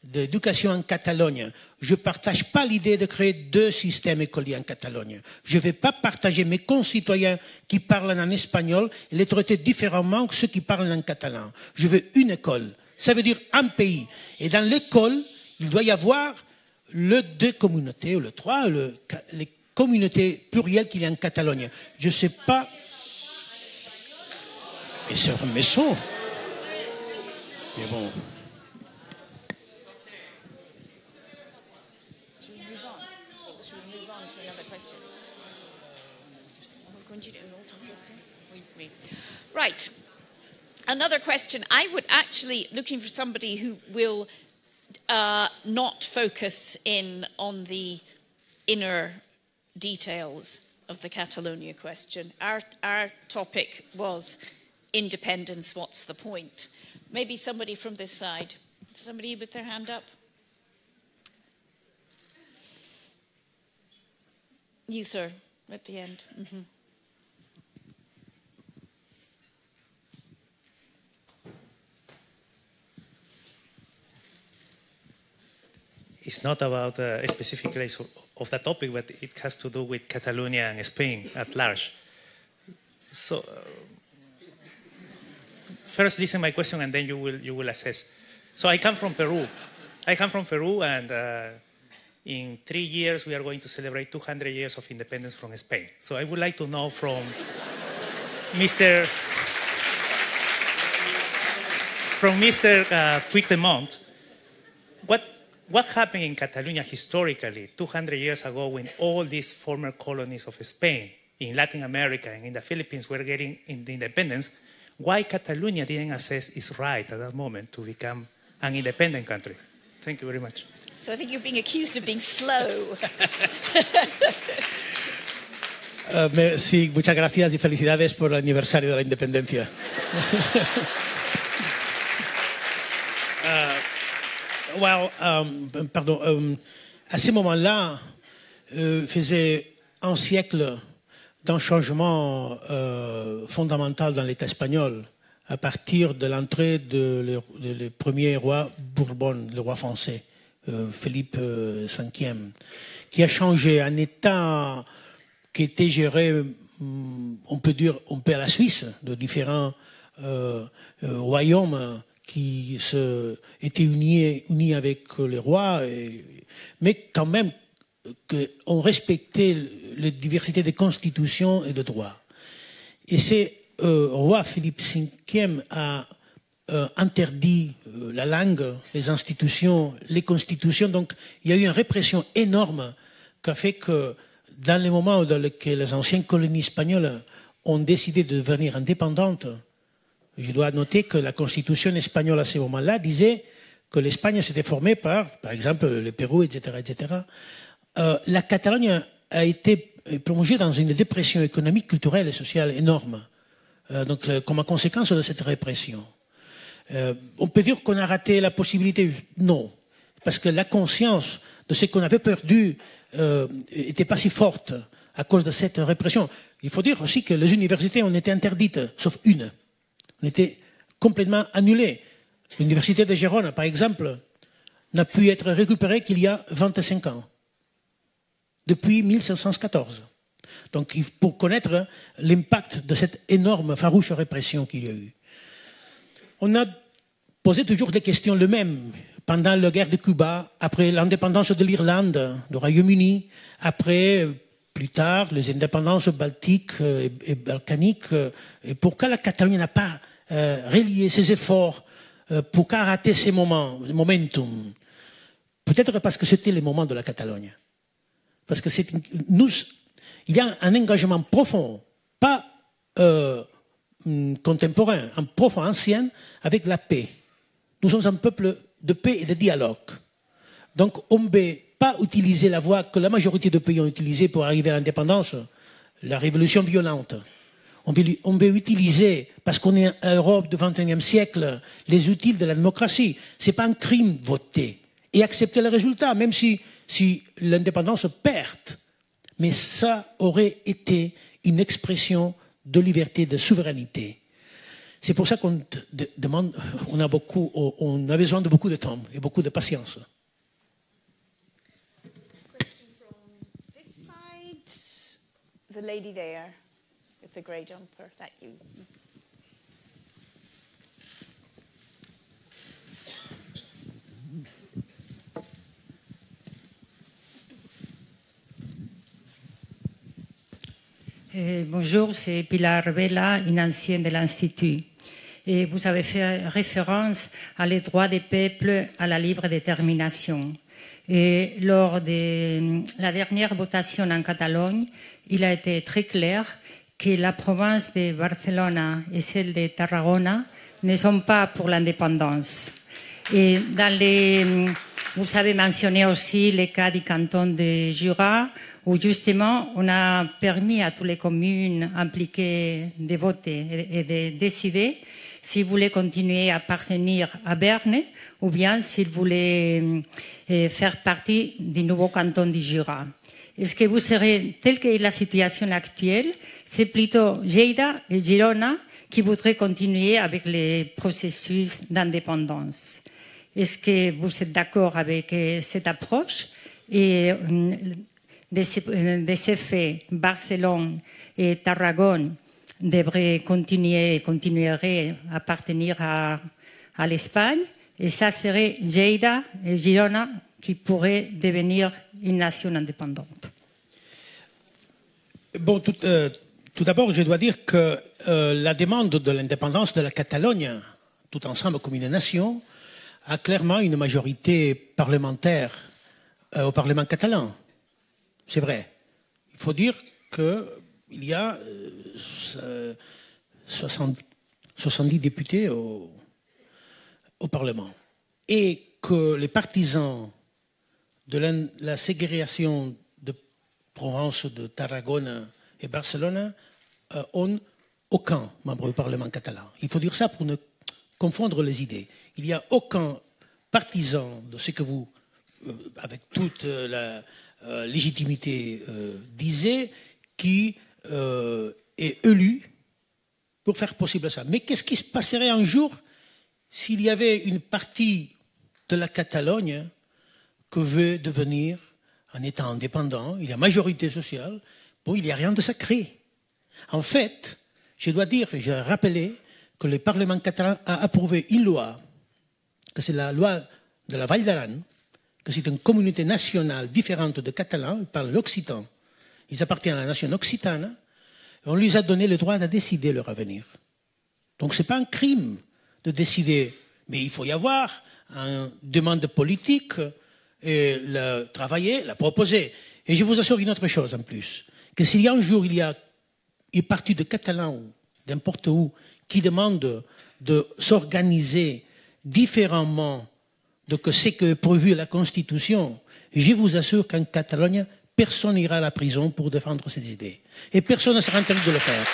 d'éducation en Catalogne. Je ne partage pas l'idée de créer deux systèmes écoliers en Catalogne. Je ne vais pas partager mes concitoyens qui parlent en espagnol et les traiter différemment que ceux qui parlent en catalan. Je veux une école. Ça veut dire un pays. Et dans l'école, il doit y avoir les deux communautés, ou les trois, les communautés plurielles qu'il y a en Catalogne. Je ne sais pas... Et c'est un méchant. Mais bon... Right. Another question. I would actually, looking for somebody who will not focus in on the inner details of the Catalonia question. Our topic was independence, what's the point? Maybe somebody from this side. Somebody with their hand up? You, sir, at the end. Mm-hmm. It's not about a specific place of the topic, but it has to do with Catalonia and Spain at large. So, first listen my question and then you will assess. So I come from Peru. And in 3 years we are going to celebrate 200 years of independence from Spain. So I would like to know from Mr. Puigdemont, what happened in Catalonia historically 200 years ago when all these former colonies of Spain in Latin America and in the Philippines were getting independence? Why Catalonia didn't assess its right at that moment to become an independent country? Thank you very much. So I think you're being accused of being slow. Sí, muchas gracias y felicidades por el aniversario de la independencia. À ce moment-là, faisait un siècle d'un changement fondamental dans l'État espagnol à partir de l'entrée le premier roi Bourbon, le roi français, Philippe V, qui a changé un État qui était géré, on peut à la Suisse, de différents royaumes qui étaient unis avec les rois, mais quand même qu'on respectait la diversité des constitutions et de droits. Et c'est roi Philippe V a interdit la langue, les institutions, les constitutions. Donc il y a eu une répression énorme qui a fait que dans les moments dans lesquels les anciennes colonies espagnoles ont décidé de devenir indépendantes, je dois noter que la constitution espagnole à ce moment-là disait que l'Espagne s'était formée par exemple, le Pérou, etc., etc. La Catalogne a été plongé dans une dépression économique, culturelle et sociale énorme. Comme à conséquence de cette répression. On peut dire qu'on a raté la possibilité. Non. Parce que la conscience de ce qu'on avait perdu n'était pas si forte à cause de cette répression. Il faut dire aussi que les universités ont été interdites, sauf une. On était complètement annulées. L'université de Gérone, par exemple, n'a pu être récupérée qu'il y a 25 ans, depuis 1514. Donc, pour connaître l'impact de cette énorme, farouche répression qu'il y a eu. On a posé toujours des questions les mêmes pendant la guerre de Cuba, après l'indépendance de l'Irlande, du Royaume-Uni, après, plus tard, les indépendances baltiques et balkaniques. Et pourquoi la Catalogne n'a pas relié ses efforts? Pourquoi rater ces moments, le momentum? Peut-être parce que c'était les moments de la Catalogne. Parce que il y a un engagement profond, pas contemporain, un profond ancien avec la paix. Nous sommes un peuple de paix et de dialogue. Donc on ne peut pas utiliser la voie que la majorité des pays ont utilisée pour arriver à l'indépendance, la révolution violente. On peut utiliser, parce qu'on est en Europe du XXIe siècle, les outils de la démocratie. Ce n'est pas un crime de voter et accepter le résultat, même si l'indépendance perd. Mais ça aurait été une expression de liberté, de souveraineté. C'est pour ça qu'on demande, on a besoin de beaucoup de temps et beaucoup de patience. Question from this side, the lady there with the grey jumper. That you. Bonjour, c'est Pilar Vela, une ancienne de l'Institut. Et vous avez fait référence à les droits des peuples à la libre détermination. Et lors de la dernière votation en Catalogne, il a été très clair que la province de Barcelone et celle de Tarragona ne sont pas pour l'indépendance. Et vous avez mentionné aussi le cas du canton de Jura, où justement on a permis à toutes les communes impliquées de voter et de décider s'ils voulaient continuer à appartenir à Berne ou bien s'ils voulaient faire partie du nouveau canton du Jura. Est-ce que vous serez, telle que la situation actuelle, c'est plutôt Lleida et Girona qui voudraient continuer avec les processus d'indépendance? Est-ce que vous êtes d'accord avec cette approche? Et de ces faits, Barcelone et Tarragone devraient continueraient à appartenir à l'Espagne, et ça serait Lleida et Girona qui pourraient devenir une nation indépendante. Bon, tout d'abord, je dois dire que la demande de l'indépendance de la Catalogne, tout ensemble comme une nation, a clairement une majorité parlementaire au Parlement catalan. C'est vrai. Il faut dire qu'il y a 70 députés au Parlement. Et que les partisans de la ségrégation de Provence, de Tarragone et Barcelone ont aucun membre du Parlement catalan. Il faut dire ça pour ne confondre les idées. Il n'y a aucun partisan de ce que vous, avec toute la légitimité, disiez, qui est élu pour faire possible ça. Mais qu'est-ce qui se passerait un jour s'il y avait une partie de la Catalogne que veut devenir un État indépendant, il y a majorité sociale, bon, il n'y a rien de sacré. En fait, je dois dire, je vais rappeler que le Parlement catalan a approuvé une loi, que c'est la loi de la Vall d'Aran, que c'est une communauté nationale différente de Catalans, ils parlent l'occitan, ils appartiennent à la nation occitane, et on lui a donné le droit de décider leur avenir. Donc ce n'est pas un crime de décider, mais il faut y avoir une demande politique, et la travailler, la proposer. Et je vous assure une autre chose en plus, que s'il y a un jour, il y a une partie de Catalans, n'importe où, qui demande de s'organiser différemment de ce que est prévu la Constitution, je vous assure qu'en Catalogne, personne n'ira à la prison pour défendre ses idées. Et personne ne sera interdit de le faire.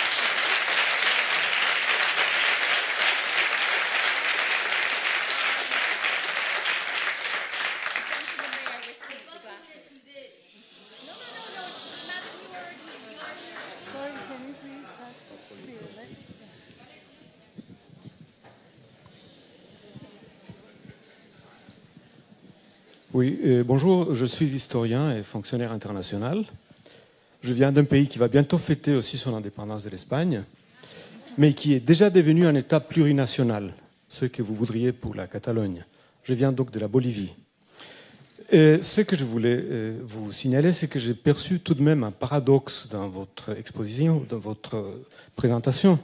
Oui, bonjour, je suis historien et fonctionnaire international. Je viens d'un pays qui va bientôt fêter aussi son indépendance de l'Espagne, mais qui est déjà devenu un État plurinational, ce que vous voudriez pour la Catalogne. Je viens donc de la Bolivie. Et ce que je voulais vous signaler, c'est que j'ai perçu tout de même un paradoxe dans votre exposition, dans votre présentation.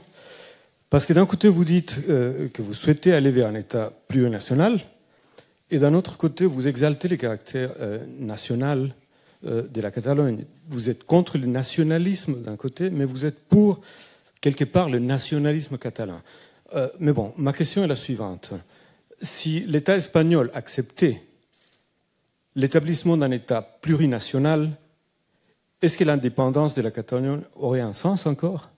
Parce que d'un côté, vous dites que vous souhaitez aller vers un État plurinational, et d'un autre côté, vous exaltez le caractère national de la Catalogne. Vous êtes contre le nationalisme d'un côté, mais vous êtes pour, quelque part, le nationalisme catalan. Mais bon, ma question est la suivante. Si l'État espagnol acceptait l'établissement d'un État plurinational, est-ce que l'indépendance de la Catalogne aurait un sens encore ?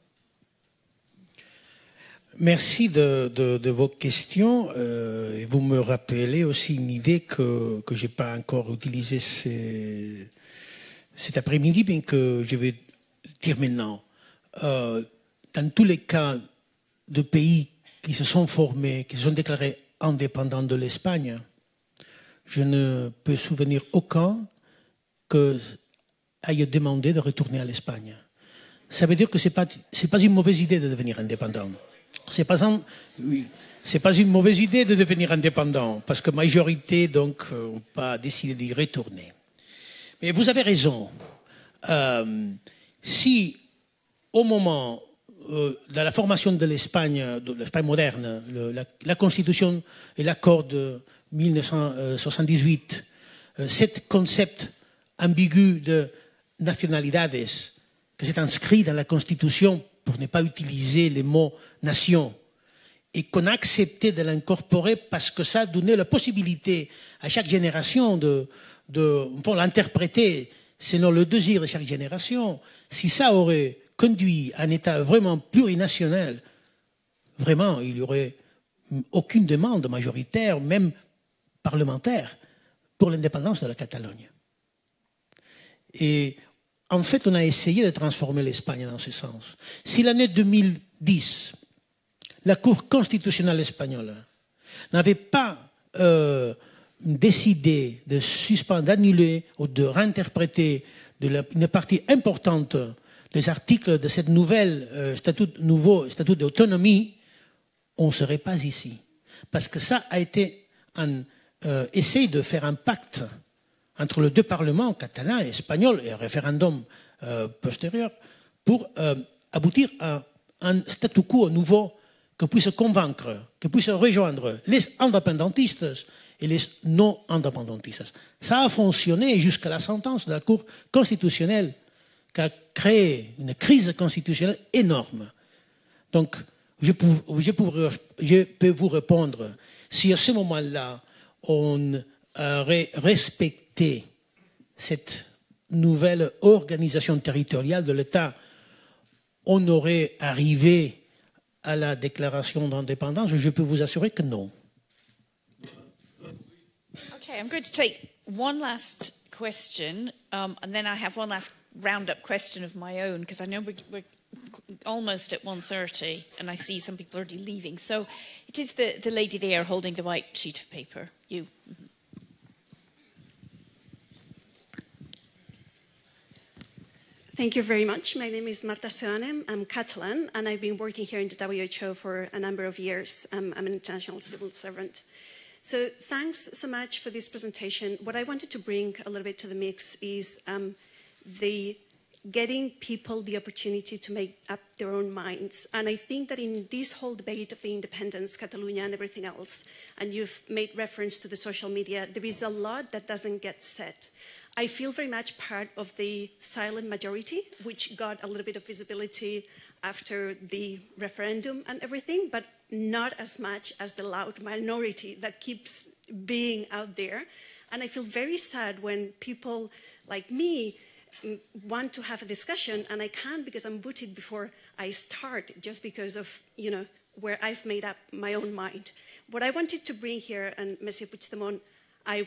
Merci de vos questions. Et vous me rappelez aussi une idée que je n'ai pas encore utilisée cet après-midi, mais que je vais dire maintenant. Dans tous les cas de pays qui se sont formés, qui se sont déclarés indépendants de l'Espagne, je ne peux souvenir aucun que aille demander de retourner à l'Espagne. Ça veut dire que ce n'est pas une mauvaise idée de devenir indépendant. C'est pas une mauvaise idée de devenir indépendant, parce que la majorité donc n'ont pas décidé d'y retourner. Mais vous avez raison. Si au moment de la formation de l'Espagne moderne, la Constitution et l'accord de 1978, cet concept ambigu de nationalidades que c'est inscrit dans la Constitution pour ne pas utiliser les mots nation, et qu'on a accepté de l'incorporer parce que ça donnait la possibilité à chaque génération de l'interpréter selon le désir de chaque génération. Si ça aurait conduit à un État vraiment plurinational, vraiment, il n'y aurait aucune demande majoritaire, même parlementaire, pour l'indépendance de la Catalogne. Et en fait, on a essayé de transformer l'Espagne dans ce sens. Si l'année 2010, la Cour constitutionnelle espagnole n'avait pas décidé de suspendre, d'annuler ou de réinterpréter une partie importante des articles de cette nouveau statut d'autonomie, on ne serait pas ici. Parce que ça a été un essai de faire un pacte entre les deux parlements, catalan et espagnol, et un référendum postérieur, pour aboutir à un statu quo nouveau que puisse convaincre, que puisse rejoindre les indépendantistes et les non-indépendantistes. Ça a fonctionné jusqu'à la sentence de la Cour constitutionnelle qui a créé une crise constitutionnelle énorme. Donc, je peux vous répondre, si à ce moment-là, on aurait respecté cette nouvelle organisation territoriale de l'État, on aurait arrivé à la déclaration d'indépendance. Je peux vous assurer que non. Okay, I'm going to take one last question, and then I have one last round-up question of my own, because I know we're almost at 1:30, and I see some people already leaving. So it is the lady there holding the white sheet of paper. You. Mm-hmm. Thank you very much. My name is Marta Seoane. I'm Catalan, and I've been working here in the WHO for a number of years. I'm an international civil servant. So thanks so much for this presentation. What I wanted to bring a little bit to the mix is the getting people the opportunity to make up their own minds. And I think that in this whole debate of the independence, Catalonia and everything else, and you've made reference to the social media, there is a lot that doesn't get said. I feel very much part of the silent majority, which got a little bit of visibility after the referendum and everything, but not as much as the loud minority that keeps being out there. And I feel very sad when people like me want to have a discussion, and I can't because I'm booted before I start, just because of, where I've made up my own mind. What I wanted to bring here, and Monsieur Puigdemont, I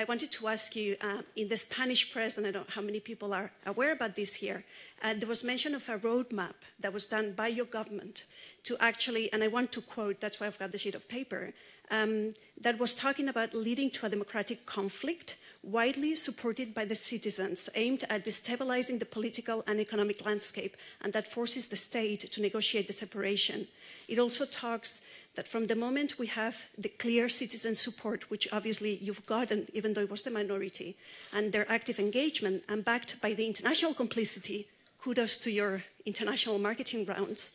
wanted to ask you, in the Spanish press, and I don't know how many people are aware about this here, there was mention of a roadmap that was done by your government to actually, and I want to quote, that's why I've got the sheet of paper, that was talking about leading to a democratic conflict widely supported by the citizens, aimed at destabilizing the political and economic landscape, and that forces the state to negotiate the separation. It also talks that from the moment we have the clear citizen support, which obviously you've gotten, even though it was the minority, and their active engagement, and backed by the international complicity, kudos to your international marketing rounds,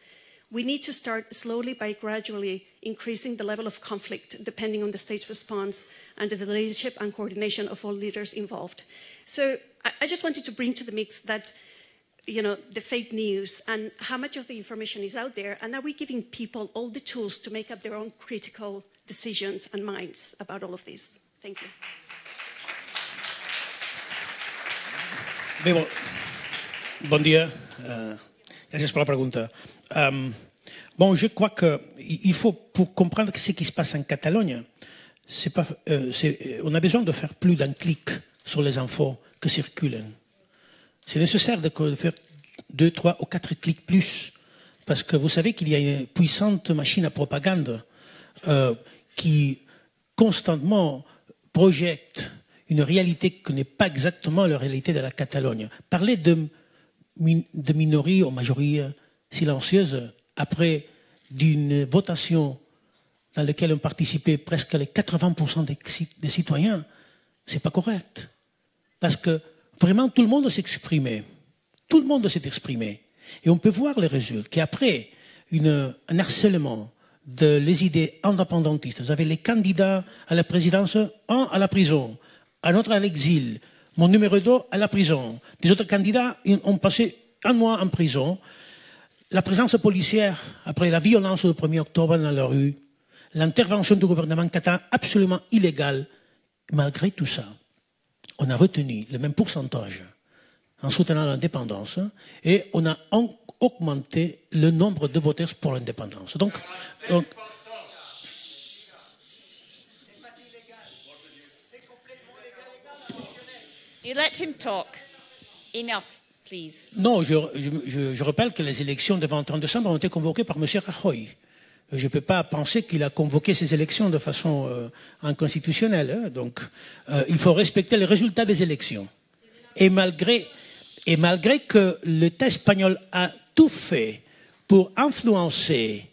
we need to start slowly by gradually increasing the level of conflict, depending on the state's response, under the leadership and coordination of all leaders involved. So I just wanted to bring to the mix that, the fake news and how much of the information is out there, and are we giving people all the tools to make up their own critical decisions and minds about all of this? Thank you. Bé, bon dia. Gràcies per la pregunta. Je crois qu'il faut, pour comprendre ce qui se passe en Catalogne, on a besoin de faire plus d'un clic sur les infos qui circulent. C'est nécessaire de faire 2, 3 ou 4 clics plus, parce que vous savez qu'il y a une puissante machine à propagande qui constamment projette une réalité qui n'est pas exactement la réalité de la Catalogne. Parler de minories ou majories silencieuses après d'une votation dans laquelle ont participé presque les 80% des citoyens, c'est pas correct. Parce que vraiment tout le monde s'est exprimé. Tout le monde s'est exprimé. Et on peut voir les résultats, qu'après un harcèlement les idées indépendantistes, vous avez les candidats à la présidence, un à la prison, un autre à l'exil, mon numéro 2 à la prison. Des autres candidats ont passé un mois en prison. La présence policière, après la violence du 1er octobre dans la rue, l'intervention du gouvernement catalan absolument illégale, malgré tout ça, on a retenu le même pourcentage en soutenant l'indépendance et on a augmenté le nombre de voteurs pour l'indépendance. Donc you let him talk. Enough, please. Non, je rappelle que les élections du 21 décembre ont été convoquées par M. Rajoy. Je ne peux pas penser qu'il a convoqué ces élections de façon inconstitutionnelle. Donc, il faut respecter les résultats des élections. Et malgré que l'État espagnol a tout fait pour influencer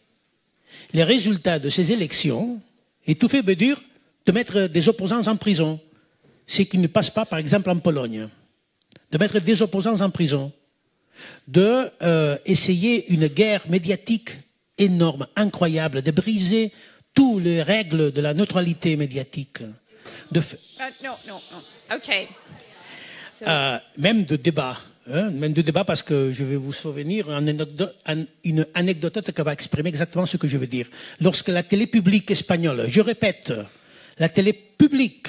les résultats de ces élections, et tout fait veut dire de mettre des opposants en prison, ce qui ne passe pas, par exemple, en Pologne. De mettre des opposants en prison, d'essayer une guerre médiatique énorme, incroyable, de briser toutes les règles de la neutralité médiatique. No. Okay. So... même de débat. Même de débat parce que je vais vous souvenir une anecdote qui va exprimer exactement ce que je veux dire. Lorsque la télé publique espagnole, je répète, la télé publique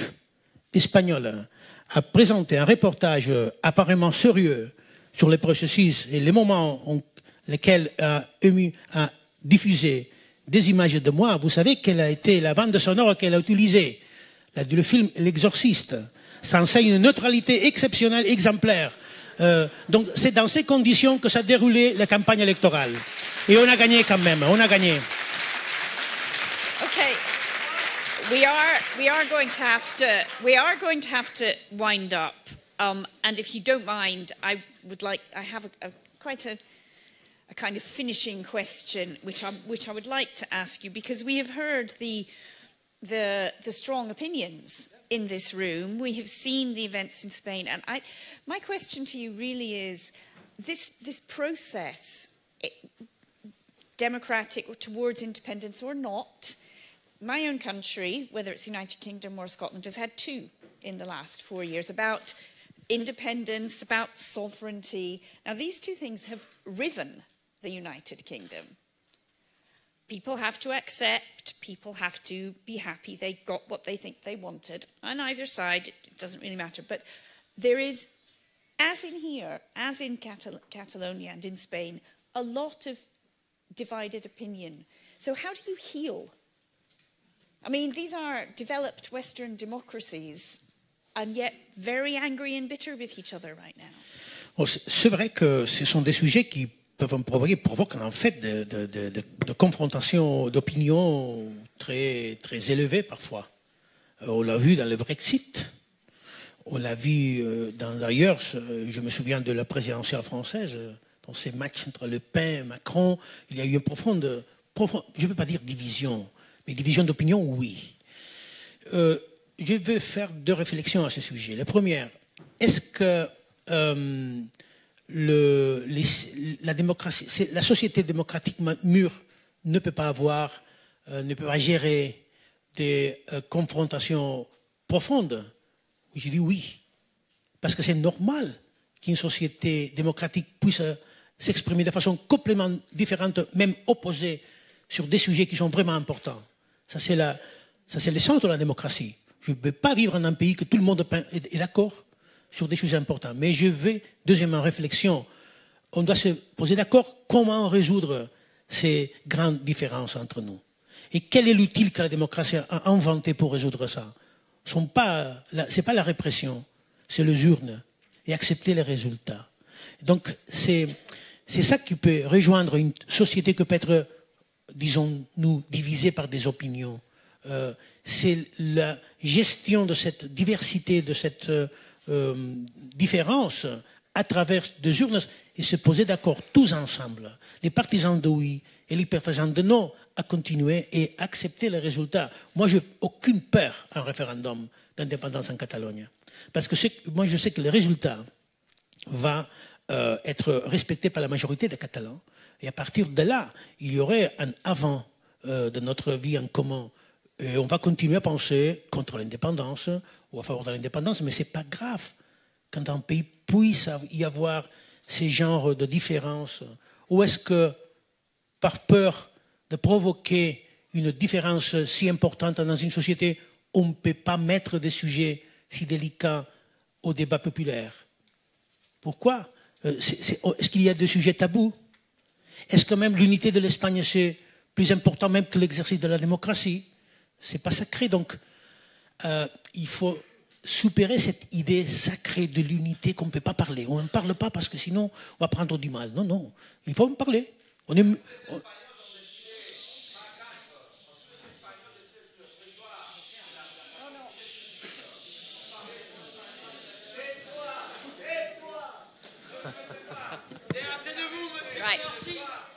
espagnole a présenté un reportage apparemment sérieux sur les processus et les moments lesquels a diffusé des images de moi, vous savez quelle a été la bande sonore qu'elle a utilisée, le film L'Exorciste. Ça enseigne une neutralité exceptionnelle, exemplaire. Donc c'est dans ces conditions que s'est déroulée la campagne électorale. Et on a gagné quand même, on a gagné. Okay. We are going to have to wind up. And if you don't mind, I have quite a kind of finishing question, which I would like to ask you, because we have heard the strong opinions in this room. We have seen the events in Spain, and my question to you really is this process, democratic towards independence or not. My own country, whether it's the United Kingdom or Scotland, has had 2 in the last 4 years about independence, about sovereignty. Now, these 2 things have riven the United Kingdom. People have to accept, people have to be happy they got what they think they wanted. On either side, it doesn't really matter. But there is as in here, as in Catalonia and in Spain, a lot of divided opinion. So how do you heal? I mean, these are developed Western democracies and yet very angry and bitter with each other right now. Bon, c'est vrai que ce sont des sujets qui provoquent en fait de confrontations d'opinions très, très élevées parfois. On l'a vu dans le Brexit, on l'a vu d'ailleurs, je me souviens de la présidentielle française, dans ces matchs entre Le Pen et Macron, il y a eu une profonde je ne peux pas dire division, mais division d'opinion, oui. Je vais faire deux réflexions à ce sujet. La première, est-ce que la démocratie, la société démocratique mûre ne peut pas ne peut pas gérer des confrontations profondes? Je dis oui, parce que c'est normal qu'une société démocratique puisse s'exprimer de façon complètement différente, même opposée, sur des sujets qui sont vraiment importants. Ça, c'est l'essence de la démocratie. Je ne peux pas vivre dans un pays que tout le monde est d'accord sur des sujets importants. Mais je vais, deuxièmement, réflexion, on doit se poser d'accord comment résoudre ces grandes différences entre nous. Et quel est l'outil que la démocratie a inventé pour résoudre ça? Ce n'est pas la répression, c'est les urnes et accepter les résultats. Donc, c'est ça qui peut rejoindre une société qui peut être, disons-nous, divisée par des opinions. C'est la gestion de cette diversité, de cette différence à travers des urnes et se poser d'accord tous ensemble, les partisans de oui et les partisans de non, à continuer et accepter les résultats. Moi, je n'ai aucune peur à un référendum d'indépendance en Catalogne. Parce que moi, je sais que le résultat va être respecté par la majorité des Catalans. Et à partir de là, il y aurait un avant de notre vie en commun. Et on va continuer à penser contre l'indépendance ou à faveur de l'indépendance, mais ce n'est pas grave quand dans un pays puisse y avoir ces genres de différences. Ou est-ce que, par peur de provoquer une différence si importante dans une société, on ne peut pas mettre des sujets si délicats au débat populaire? Pourquoi? Est-ce qu'il y a des sujets tabous? Est-ce que même l'unité de l'Espagne, c'est plus important même que l'exercice de la démocratie? Ce n'est pas sacré. Donc, il faut supérer cette idée sacrée de l'unité qu'on ne peut pas parler. On ne parle pas parce que sinon, on va prendre du mal. Non, non. Il faut en parler. Right.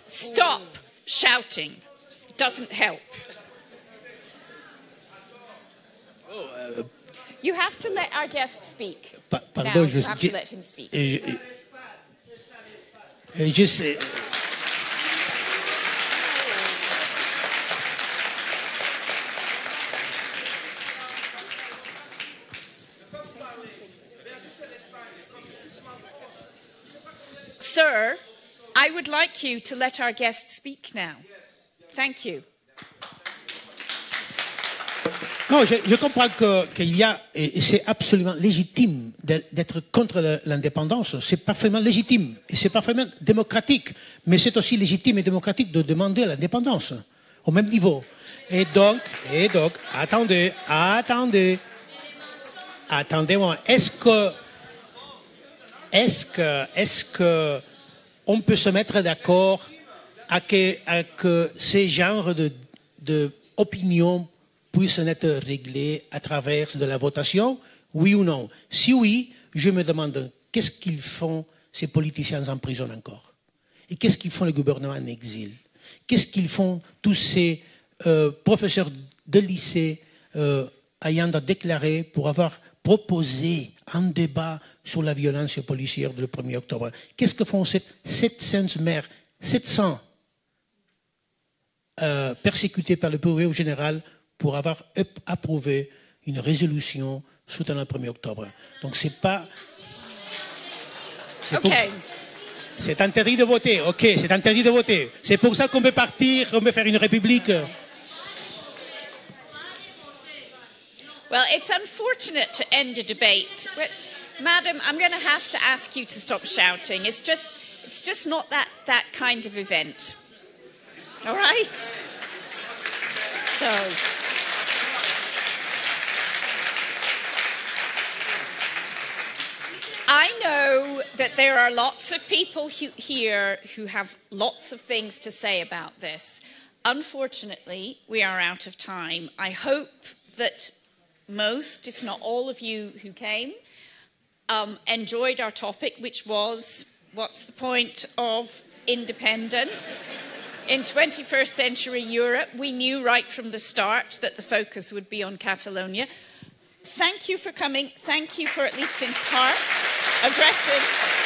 Stop shouting. It doesn't help. You have to let our guest speak. Pardon, you have to let him speak. Je sais. Sir, I would like you to let our guest speak now. Thank you. Non, je comprends qu'il y a, et c'est absolument légitime d'être contre l'indépendance, c'est parfaitement légitime, et c'est parfaitement démocratique, mais c'est aussi légitime et démocratique de demander l'indépendance, au même niveau. Et donc, attendez-moi, est-ce que on peut se mettre d'accord à que ces genres d'opinions puissent être réglés à travers de la votation, oui ou non? Si oui, je me demande qu'est-ce qu'ils font ces politiciens en prison encore? Et qu'est-ce qu'ils font les gouvernements en exil? Qu'est-ce qu'ils font tous ces professeurs de lycée ayant déclaré pour avoir proposé un débat sur la violence policière le 1er octobre? Qu'est-ce que font 700 maires, 700 persécutés par le procureur général pour avoir approuvé une résolution soutenant le 1er octobre? Donc c'est pas... C'est interdit de voter, ok, c'est interdit de voter. C'est pour ça qu'on veut partir, on veut faire une république. Well, it's unfortunate to end a debate. Madam, I'm going to have to ask you to stop shouting. It's just not that kind of event. All right? So... I know that there are lots of people here who have lots of things to say about this. Unfortunately, we are out of time. I hope that most, if not all of you who came, enjoyed our topic, which was, what's the point of independence? In 21st century Europe, we knew right from the start that the focus would be on Catalonia. Thank you for coming. Thank you for, at least in part, addressing